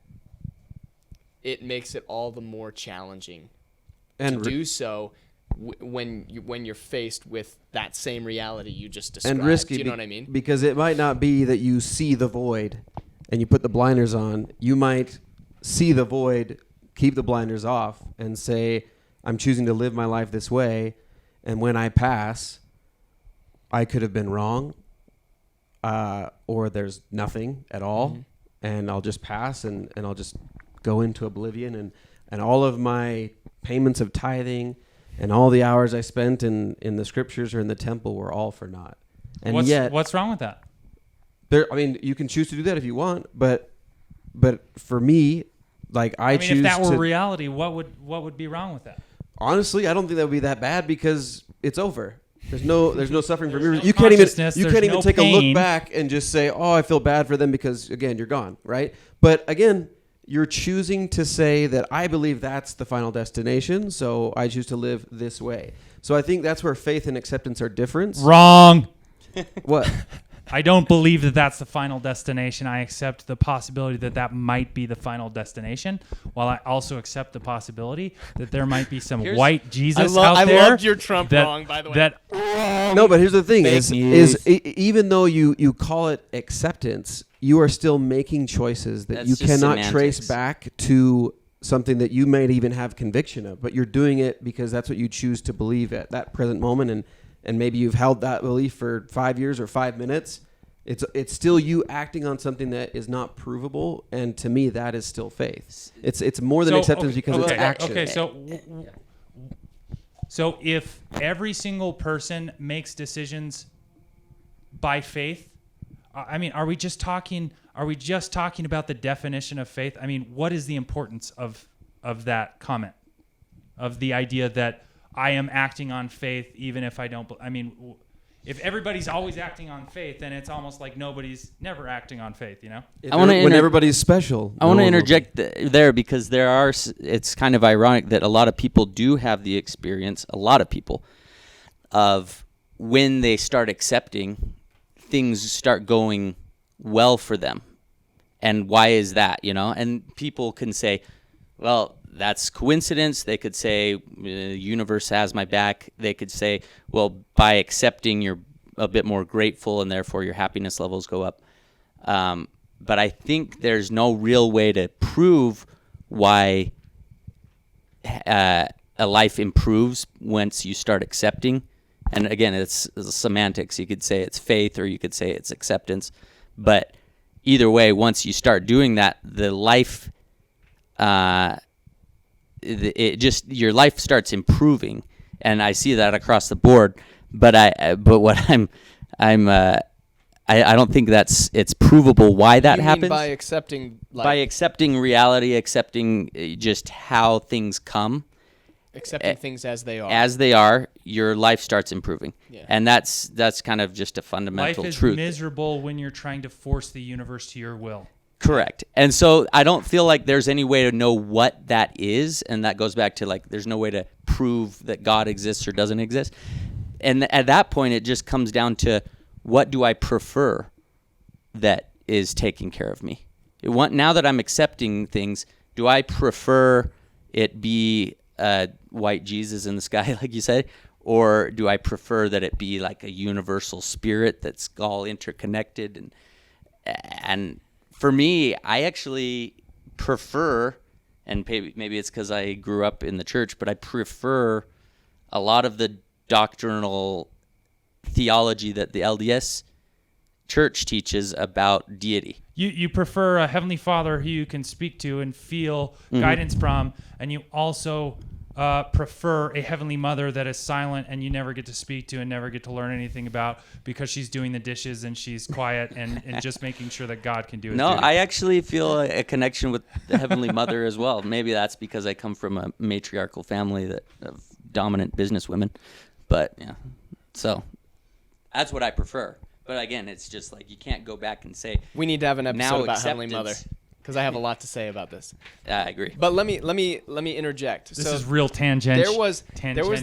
it makes it all the more challenging to do so when you're faced with that same reality you just described. And risky. Do you know what I mean? Because it might not be that you see the void and you put the blinders on. You might see the void, keep the blinders off, and say, I'm choosing to live my life this way. And when I pass, I could have been wrong, or there's nothing at all. Mm-hmm. And I'll just pass and I'll just go into oblivion. And all of my payments of tithing and all the hours I spent in the scriptures or in the temple were all for naught. And what's wrong with that? You can choose to do that if you want, but for me, like I choose if that were reality, what would be wrong with that? Honestly, I don't think that would be that bad because it's over. There's no suffering for me. No You can't even no take pain. a look back and just say, "Oh, I feel bad for them," because again, you're gone, right? But again, you're choosing to say that I believe that's the final destination, so I choose to live this way. So I think that's where faith and acceptance are different. Wrong. What? I don't believe that that's the final destination. I accept the possibility that might be the final destination, while I also accept the possibility that there might be some white Jesus out there. I loved your Trump wrong, by the way. No, but here's the thing: Fake even though you call it acceptance, you are still making choices that That's you just cannot semantics. trace back to something that you might even have conviction of. But you're doing it because that's what you choose to believe at that present moment, and maybe you've held that belief for 5 years or 5 minutes. It's still you acting on something that is not provable, and to me, that is still faith. It's more than acceptance because it's action. Okay, so if every single person makes decisions by faith, are we just talking about the definition of faith? I mean, what is the importance of that comment, of the idea that I am acting on faith even if I don't? If everybody's always acting on faith, then it's almost like nobody's never acting on faith, you know? When everybody's special. I want to interject there because it's kind of ironic that a lot of people do have the experience, a lot of people, of when they start accepting, things start going well for them. And why is that, you know? And people can say, well, that's coincidence. They could say, the universe has my back. They could say, well, by accepting, you're a bit more grateful, and therefore your happiness levels go up. But I think there's no real way to prove why a life improves once you start accepting. And again, it's semantics. You could say it's faith, or you could say it's acceptance. But either way, once you start doing that, the life... your life starts improving, and I see that across the board. But I don't think it's provable why that happens. By accepting, by accepting reality, accepting just how things come, accepting things as they are. As they are, your life starts improving, yeah. And that's kind of just a fundamental truth. Life is miserable when you're trying to force the universe to your will. Correct. And so I don't feel like there's any way to know what that is. And that goes back to there's no way to prove that God exists or doesn't exist. And at that point, it just comes down to, what do I prefer that is taking care of me? Now that I'm accepting things, do I prefer it be white Jesus in the sky, like you said? Or do I prefer that it be like a universal spirit that's all interconnected? And for me, I actually prefer, and maybe it's because I grew up in the church, but I prefer a lot of the doctrinal theology that the LDS Church teaches about deity. You prefer a Heavenly Father who you can speak to and feel guidance from, and you also prefer a Heavenly Mother that is silent and you never get to speak to and never get to learn anything about, because she's doing the dishes and she's quiet and just making sure that God can do his duty. I actually feel a connection with the Heavenly Mother as well. Maybe that's because I come from a matriarchal family of dominant businesswomen. But yeah, so that's what I prefer. But again, it's just you can't go back and say, we need to have an episode about acceptance. Heavenly Mother, because I have a lot to say about this. I agree. But let me interject. This is real tangent. There was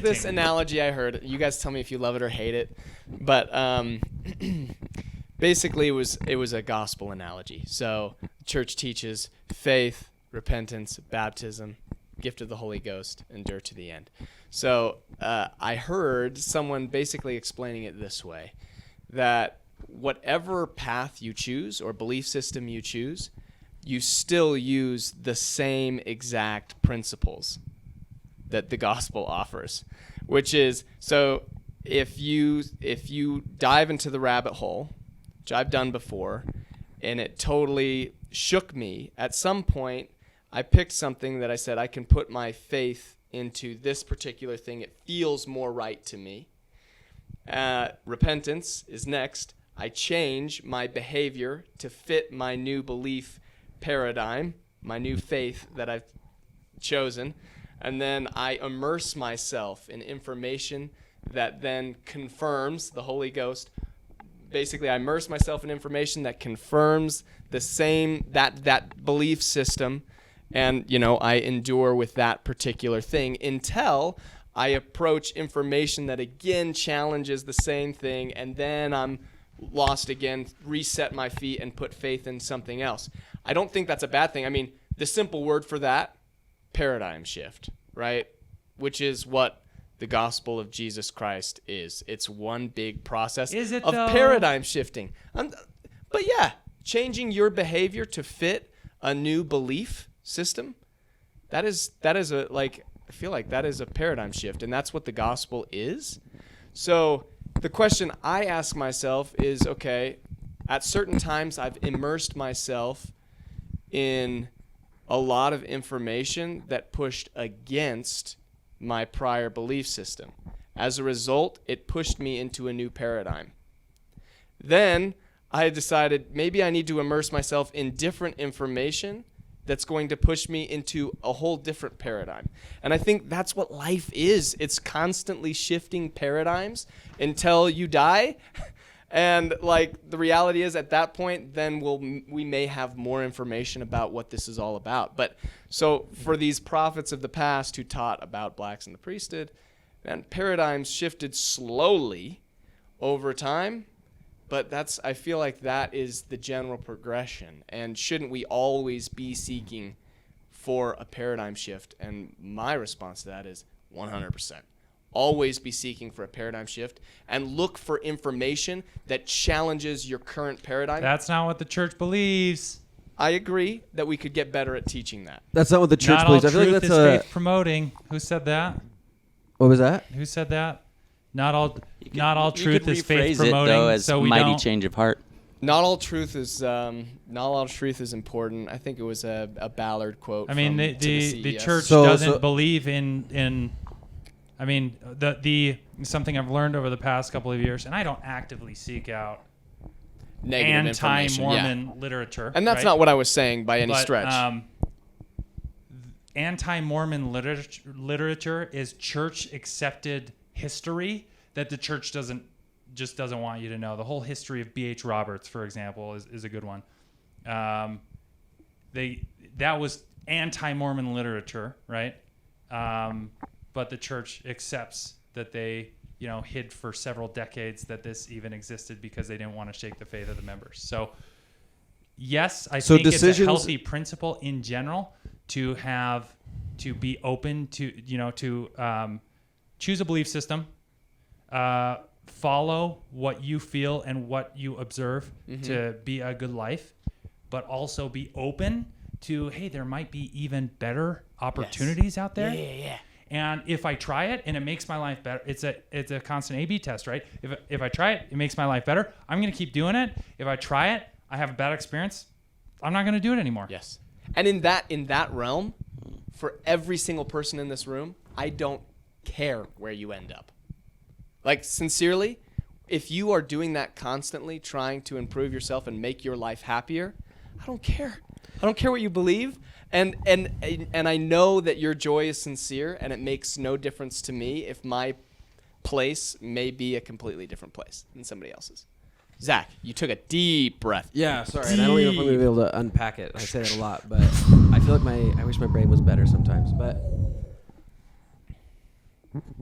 this analogy I heard. You guys tell me if you love it or hate it. But basically, it was a gospel analogy. So church teaches faith, repentance, baptism, gift of the Holy Ghost, endure to the end. So I heard someone basically explaining it this way, that whatever path you choose or belief system you choose, you still use the same exact principles that the gospel offers, which is, so if you dive into the rabbit hole, which I've done before, and it totally shook me, at some point I picked something that I said, I can put my faith into this particular thing. It feels more right to me. Repentance is next. I change my behavior to fit my new belief paradigm, my new faith that I've chosen. And then I immerse myself in information that then confirms the Holy Ghost. Basically, I immerse myself in information that confirms the same, that belief system. And, I endure with that particular thing until I approach information that again challenges the same thing, and then I'm lost again, reset my feet, and put faith in something else. I don't think that's a bad thing. I mean, the simple word for that, paradigm shift, right? Which is what the gospel of Jesus Christ is. It's one big process of paradigm shifting. But yeah, changing your behavior to fit a new belief system, that is I feel like that is a paradigm shift, and that's what the gospel is. So the question I ask myself is, okay, at certain times I've immersed myself in a lot of information that pushed against my prior belief system. As a result, it pushed me into a new paradigm. Then I decided maybe I need to immerse myself in different information that's going to push me into a whole different paradigm. And I think that's what life is. It's constantly shifting paradigms until you die. And the reality is, at that point, then we may have more information about what this is all about. But so for these prophets of the past who taught about blacks in the priesthood, man, paradigms shifted slowly over time. But I feel like that is the general progression. And shouldn't we always be seeking for a paradigm shift? And my response to that is 100%. Always be seeking for a paradigm shift and look for information that challenges your current paradigm. That's not what the church believes. I agree that we could get better at teaching that. That's not what the church believes. I feel like that's faith promoting. Who said that? What was that? Who said that? Not all truth is faith rephrase it, promoting. though, as so we mighty don't. change of heart. Not all truth is important. I think it was a Ballard quote. I mean, from the CES. church doesn't believe in. I mean, the something I've learned over the past couple of years, and I don't actively seek out negative information, anti-Mormon literature, and that's not what I was saying by any stretch. Anti-Mormon literature is church-accepted history that the church doesn't want you to know. The whole history of B.H. Roberts, for example, is a good one. That was anti-Mormon literature, right? But the church accepts that they, hid for several decades that this even existed because they didn't want to shake the faith of the members. So, yes, I think it's a healthy principle in general to be open to choose a belief system, follow what you feel and what you observe to be a good life, but also be open to, hey, there might be even better opportunities out there. Yeah. And if I try it and it makes my life better, it's a constant A/B test, right? If I try it, it makes my life better. I'm going to keep doing it. If I try it, I have a bad experience, I'm not going to do it anymore. Yes. And in that realm, for every single person in this room, I don't care where you end up. Sincerely, if you are doing that constantly, trying to improve yourself and make your life happier, I don't care. I don't care what you believe. And I know that your joy is sincere, and it makes no difference to me if my place may be a completely different place than somebody else's. Zach, you took a deep breath. Yeah, sorry. And I don't even know if I'm going to be able to unpack it. I say that a lot, but I feel like I wish my brain was better sometimes. But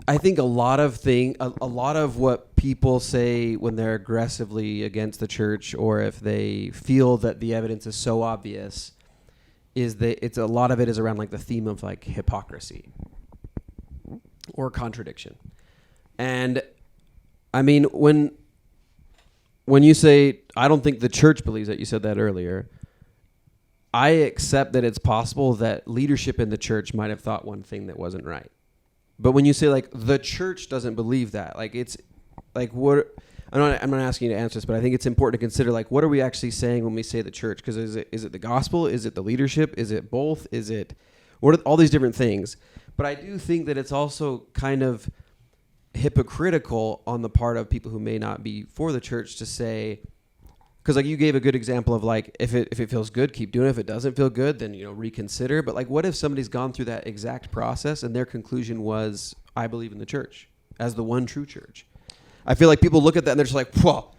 I think a lot of what people say when they're aggressively against the church, or if they feel that the evidence is so obvious, is that it's a lot of it is around like the theme of like hypocrisy or contradiction. And I mean, when you say, I don't think the church believes that, you said that earlier, I accept that it's possible that leadership in the church might have thought one thing that wasn't right. But when you say like the church doesn't believe that, like it's like what I'm not asking you to answer this, but I think it's important to consider like what are we actually saying when we say the church? Because is it the gospel? Is it the leadership? Is it both? Is it what are all these different things? But I do think that it's also kind of hypocritical on the part of people who may not be for the church to say, because like you gave a good example of like if it feels good, keep doing it. If it doesn't feel good, then reconsider. But like what if somebody's gone through that exact process and their conclusion was, I believe in the church as the one true church? I feel like people look at that and they're just like, whoa.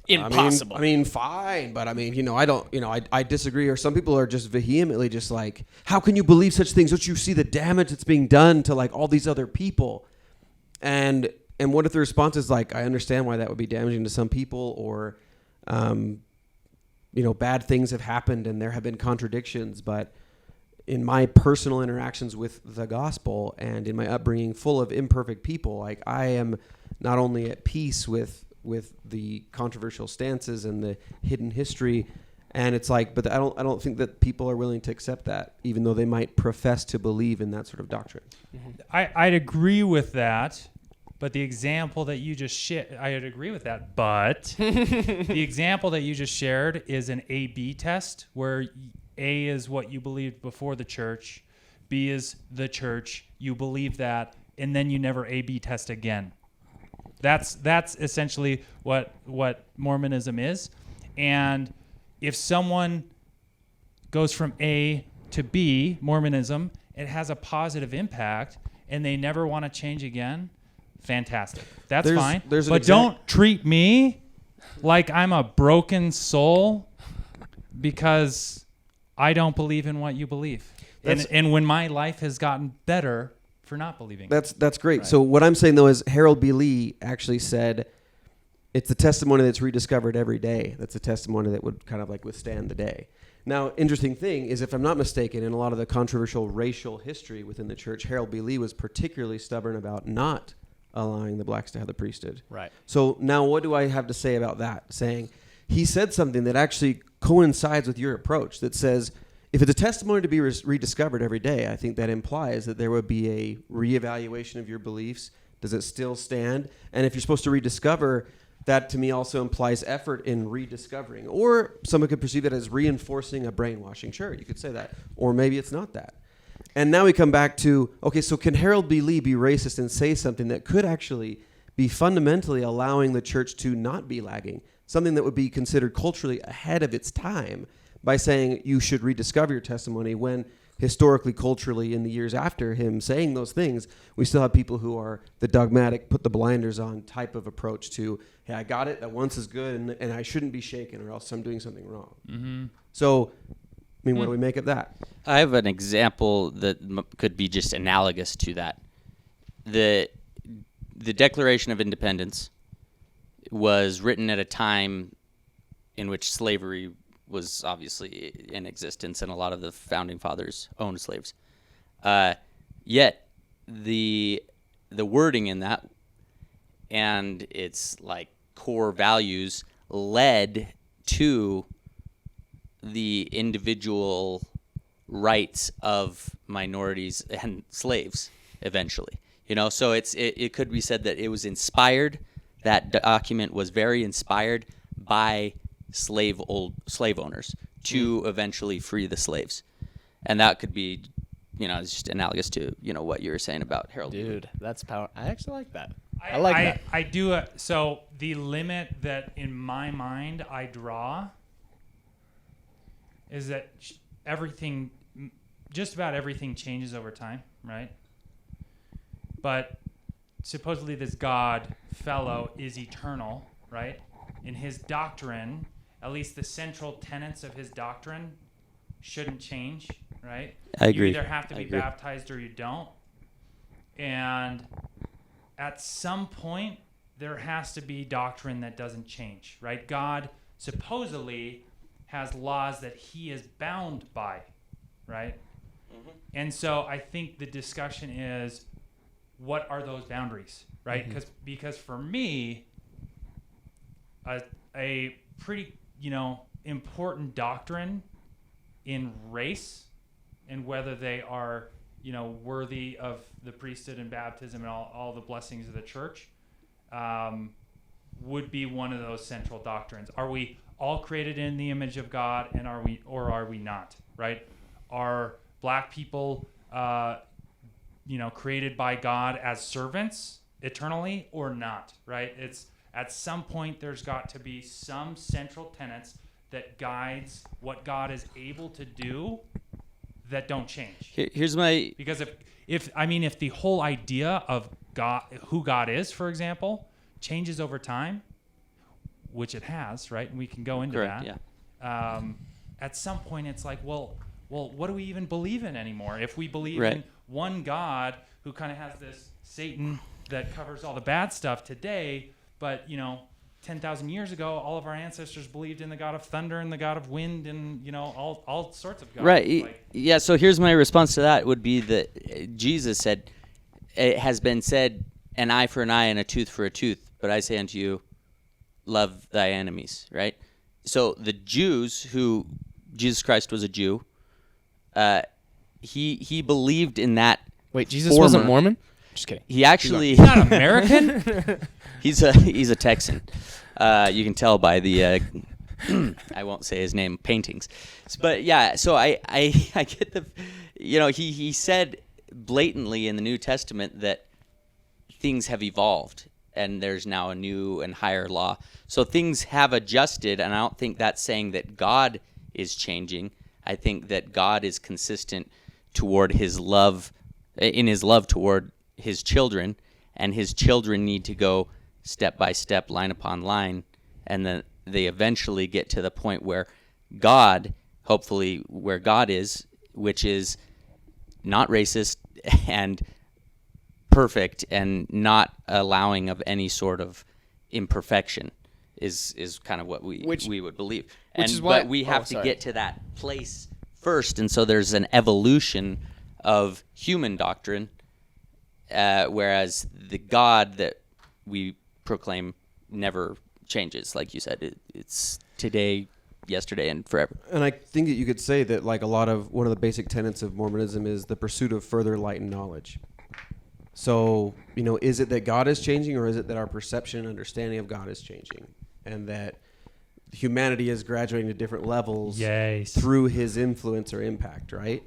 Impossible. I mean, fine, but I mean, I don't, I disagree. Or some people are just vehemently just like, how can you believe such things? Don't you see the damage that's being done to like all these other people? And what if the response is like, I understand why that would be damaging to some people, or, bad things have happened and there have been contradictions, but in my personal interactions with the gospel and in my upbringing full of imperfect people, like I am not only at peace with the controversial stances and the hidden history, and it's like, but I don't think that people are willing to accept that, even though they might profess to believe in that sort of doctrine. Mm-hmm. I'd agree with that, but the example that you just shared, I'd agree with that, but the example that you just shared is an A/B test, where A is what you believed before the church, B is the church, you believe that, and then you never A/B test again. That's essentially what Mormonism is. And if someone goes from A to B, Mormonism, it has a positive impact, and they never want to change again, fantastic. That's fine. But don't treat me like I'm a broken soul because I don't believe in what you believe. And when my life has gotten better for not believing. That's great. Right. So what I'm saying though is Harold B. Lee actually said it's the testimony that's rediscovered every day. That's a testimony that would kind of like withstand the day. Now, interesting thing is, if I'm not mistaken, in a lot of the controversial racial history within the church, Harold B. Lee was particularly stubborn about not allowing the blacks to have the priesthood. Right. So now what do I have to say about that? Saying he said something that actually coincides with your approach that says, if it's a testimony to be rediscovered every day, I think that implies that there would be a reevaluation of your beliefs. Does it still stand? And if you're supposed to rediscover, that to me also implies effort in rediscovering. Or someone could perceive that as reinforcing a brainwashing. Sure, you could say that. Or maybe it's not that. And now we come back to, okay, so can Harold B. Lee be racist and say something that could actually be fundamentally allowing the church to not be lagging? Something that would be considered culturally ahead of its time, by saying you should rediscover your testimony, when historically, culturally, in the years after him saying those things, we still have people who are the dogmatic, put the blinders on type of approach to, hey, I got it, that once is good, and I shouldn't be shaken or else I'm doing something wrong. Mm-hmm. So, I mean, what do we make of that? I have an example that could be just analogous to that. The Declaration of Independence was written at a time in which slavery was obviously in existence, and a lot of the founding fathers owned slaves. Yet the wording in that and its like core values led to the individual rights of minorities and slaves eventually. So it could be said that it was inspired. That document was very inspired by slave owners to eventually free the slaves. And that could be, it's just analogous to, what you were saying about Harold. Dude, that's power. I actually like that. I like that. I do. So the limit that in my mind I draw is that just about everything changes over time, right? But supposedly this God fellow is eternal, right? In his doctrine, at least the central tenets of his doctrine shouldn't change, right? I agree. You either have to be baptized or you don't. And at some point, there has to be doctrine that doesn't change, right? God supposedly has laws that he is bound by, right? And so I think the discussion is, what are those boundaries, right? Because for me, a pretty, important doctrine in race and whether they are, worthy of the priesthood and baptism and all the blessings of the church, would be one of those central doctrines. Are we all created in the image of God, and are we not, right? Are black people, created by God as servants eternally or not, right? It's at some point there's got to be some central tenets that guides what God is able to do that don't change. Here's my... Because if the whole idea of God, who God is, for example, changes over time, which it has, right? And we can go into Correct, that. yeah. At some point, it's like, well, what do we even believe in anymore? If we believe Right. in one God who kind of has this Satan that covers all the bad stuff today, but 10,000 years ago, all of our ancestors believed in the God of thunder and the God of wind and all sorts of gods. Right. Yeah. So here's my response to that would be that Jesus said, "It has been said, an eye for an eye and a tooth for a tooth. But I say unto you, love thy enemies." Right. So the Jews, who Jesus Christ was a Jew, he believed in that. Wait, Jesus wasn't Mormon? Just kidding. He actually He's not American. he's a Texan. You can tell by the I won't say his name, paintings. But yeah, so I get the, he said blatantly in the New Testament that things have evolved and there's now a new and higher law. So things have adjusted, and I don't think that's saying that God is changing. I think that God is consistent toward his love, in his love toward his children, and his children need to go step by step, line upon line, and then they eventually get to the point where God, hopefully where God is, which is not racist and perfect and not allowing of any sort of imperfection, is kind of what we would believe. But we have to get to that place first, and so there's an evolution of human doctrine, whereas the God that we proclaim never changes. Like you said, it's today, yesterday, and forever. And I think that you could say that one of the basic tenets of Mormonism is the pursuit of further light and knowledge. So, is it that God is changing, or is it that our perception and understanding of God is changing, and that humanity is graduating to different levels through his influence or impact, right?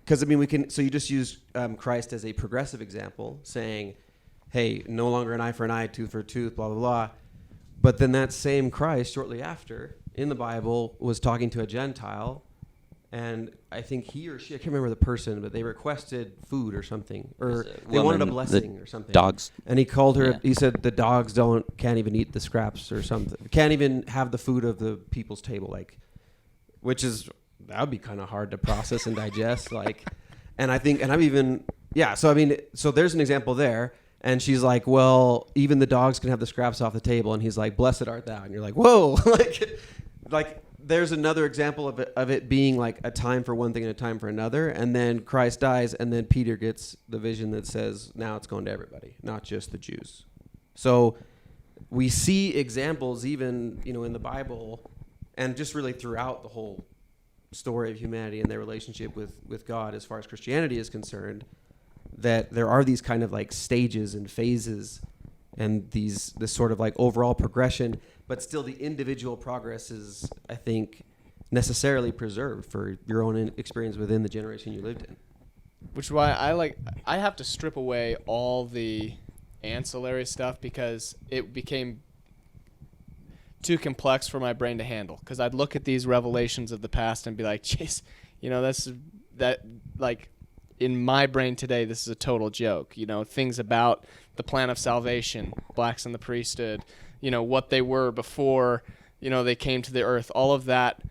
Because we can. So you just use Christ as a progressive example, saying, "Hey, no longer an eye for an eye, tooth for a tooth," blah blah blah. But then that same Christ, shortly after, in the Bible, was talking to a Gentile, and I think he or she, I can't remember the person, but they requested food or something, or they wanted a blessing or something. Dogs. And he called her. Yeah. He said the dogs can't even eat the scraps or something. Can't even have the food of the people's table, which is. That would be kind of hard to process and digest, and I think, and I'm even, so there's an example there, and she's like, well, even the dogs can have the scraps off the table, and he's like, blessed art thou, and you're like, whoa, there's another example of it being like a time for one thing and a time for another, and then Christ dies, and then Peter gets the vision that says, now it's going to everybody, not just the Jews. So we see examples even, in the Bible, and just really throughout the whole story of humanity and their relationship with God as far as Christianity is concerned, that there are these kind of stages and phases and this sort of overall progression, but still the individual progress is, I think, necessarily preserved for your own experience within the generation you lived in. Which is why I have to strip away all the ancillary stuff because it became too complex for my brain to handle, because I'd look at these revelations of the past and be like, jeez, in my brain today, this is a total joke. Things about the plan of salvation, blacks in the priesthood, what they were before, they came to the earth, all of that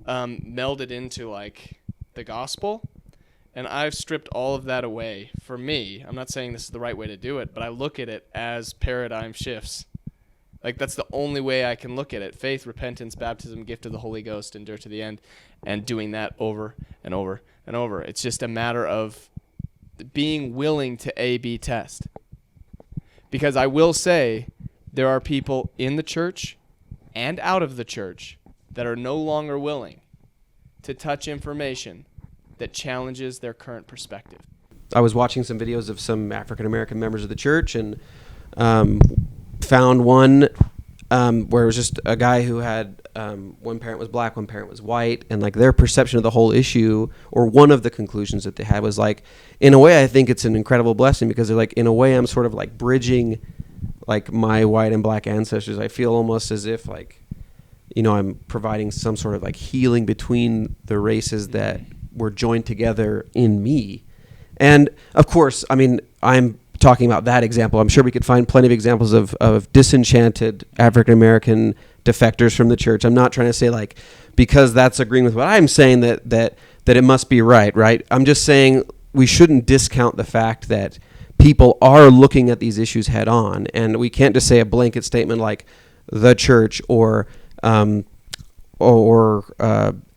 melded into the gospel. And I've stripped all of that away. For me, I'm not saying this is the right way to do it, but I look at it as paradigm shifts Like, that's the only way I can look at it. Faith, repentance, baptism, gift of the Holy Ghost, endure to the end, and doing that over and over and over. It's just a matter of being willing to A/B test. Because I will say there are people in the church and out of the church that are no longer willing to touch information that challenges their current perspective. I was watching some videos of some African American members of the church and found one where it was just a guy who had one parent was black, one parent was white, and like their perception of the whole issue, or one of the conclusions that they had was like, in a way, I think it's an incredible blessing because they're like, in a way, I'm sort of like bridging like my white and black ancestors. I feel almost as if like, you know, I'm providing some sort of like healing between the races that were joined together in me. And of course, I mean, I'm talking about that example. I'm sure we could find plenty of examples of disenchanted African-American defectors from the church. I'm not trying to say like, because that's agreeing with what I'm saying that it must be right? I'm just saying we shouldn't discount the fact that people are looking at these issues head on, and we can't just say a blanket statement like the church or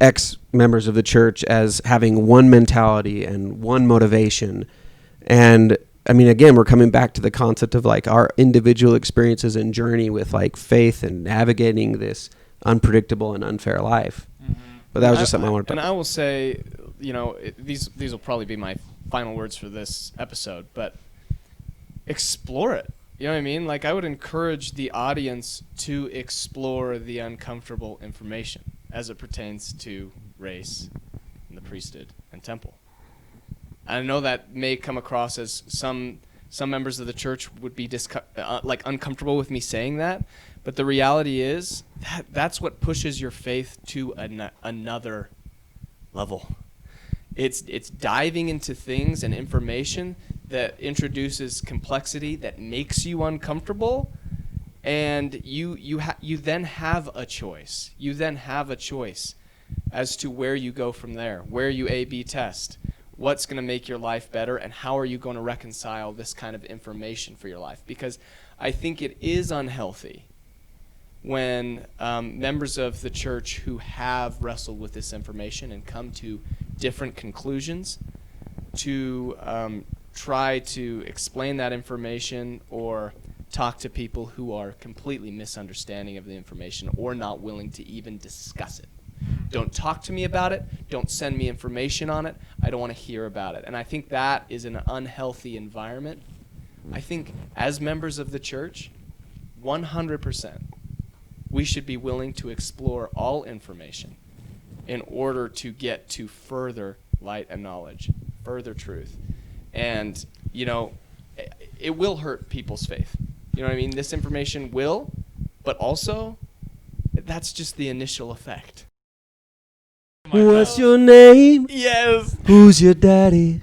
ex members of the church as having one mentality and one motivation. And I mean, again, we're coming back to the concept of like our individual experiences and journey with like faith and navigating this unpredictable and unfair life. Mm-hmm. But that was just something I wanted to talk about. And I will say, you know, these will probably be my final words for this episode, but explore it. You know what I mean? Like, I would encourage the audience to explore the uncomfortable information as it pertains to race and the priesthood and temple. I know that may come across as some members of the church would be like uncomfortable with me saying that, but the reality is that's what pushes your faith to another level. It's diving into things and information that introduces complexity that makes you uncomfortable, and you then have a choice. You then have a choice as to where you go from there, where you A/B test. What's going to make your life better, and how are you going to reconcile this kind of information for your life? Because I think it is unhealthy when members of the church who have wrestled with this information and come to different conclusions to try to explain that information or talk to people who are completely misunderstanding of the information or not willing to even discuss it. Don't talk to me about it. Don't send me information on it. I don't want to hear about it. And I think that is an unhealthy environment. I think as members of the church, 100%, we should be willing to explore all information in order to get to further light and knowledge, further truth. And, you know, it will hurt people's faith. You know what I mean? This information will, but also, that's just the initial effect. What's your name? Yes. Who's your daddy?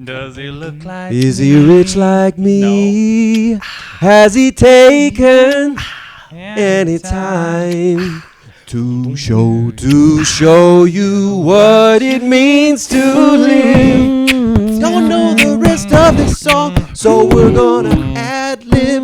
Does he look like Is he rich like me? No. Has he taken any time to show you what it means to live? Don't know the rest of this song, so we're gonna ad-lib.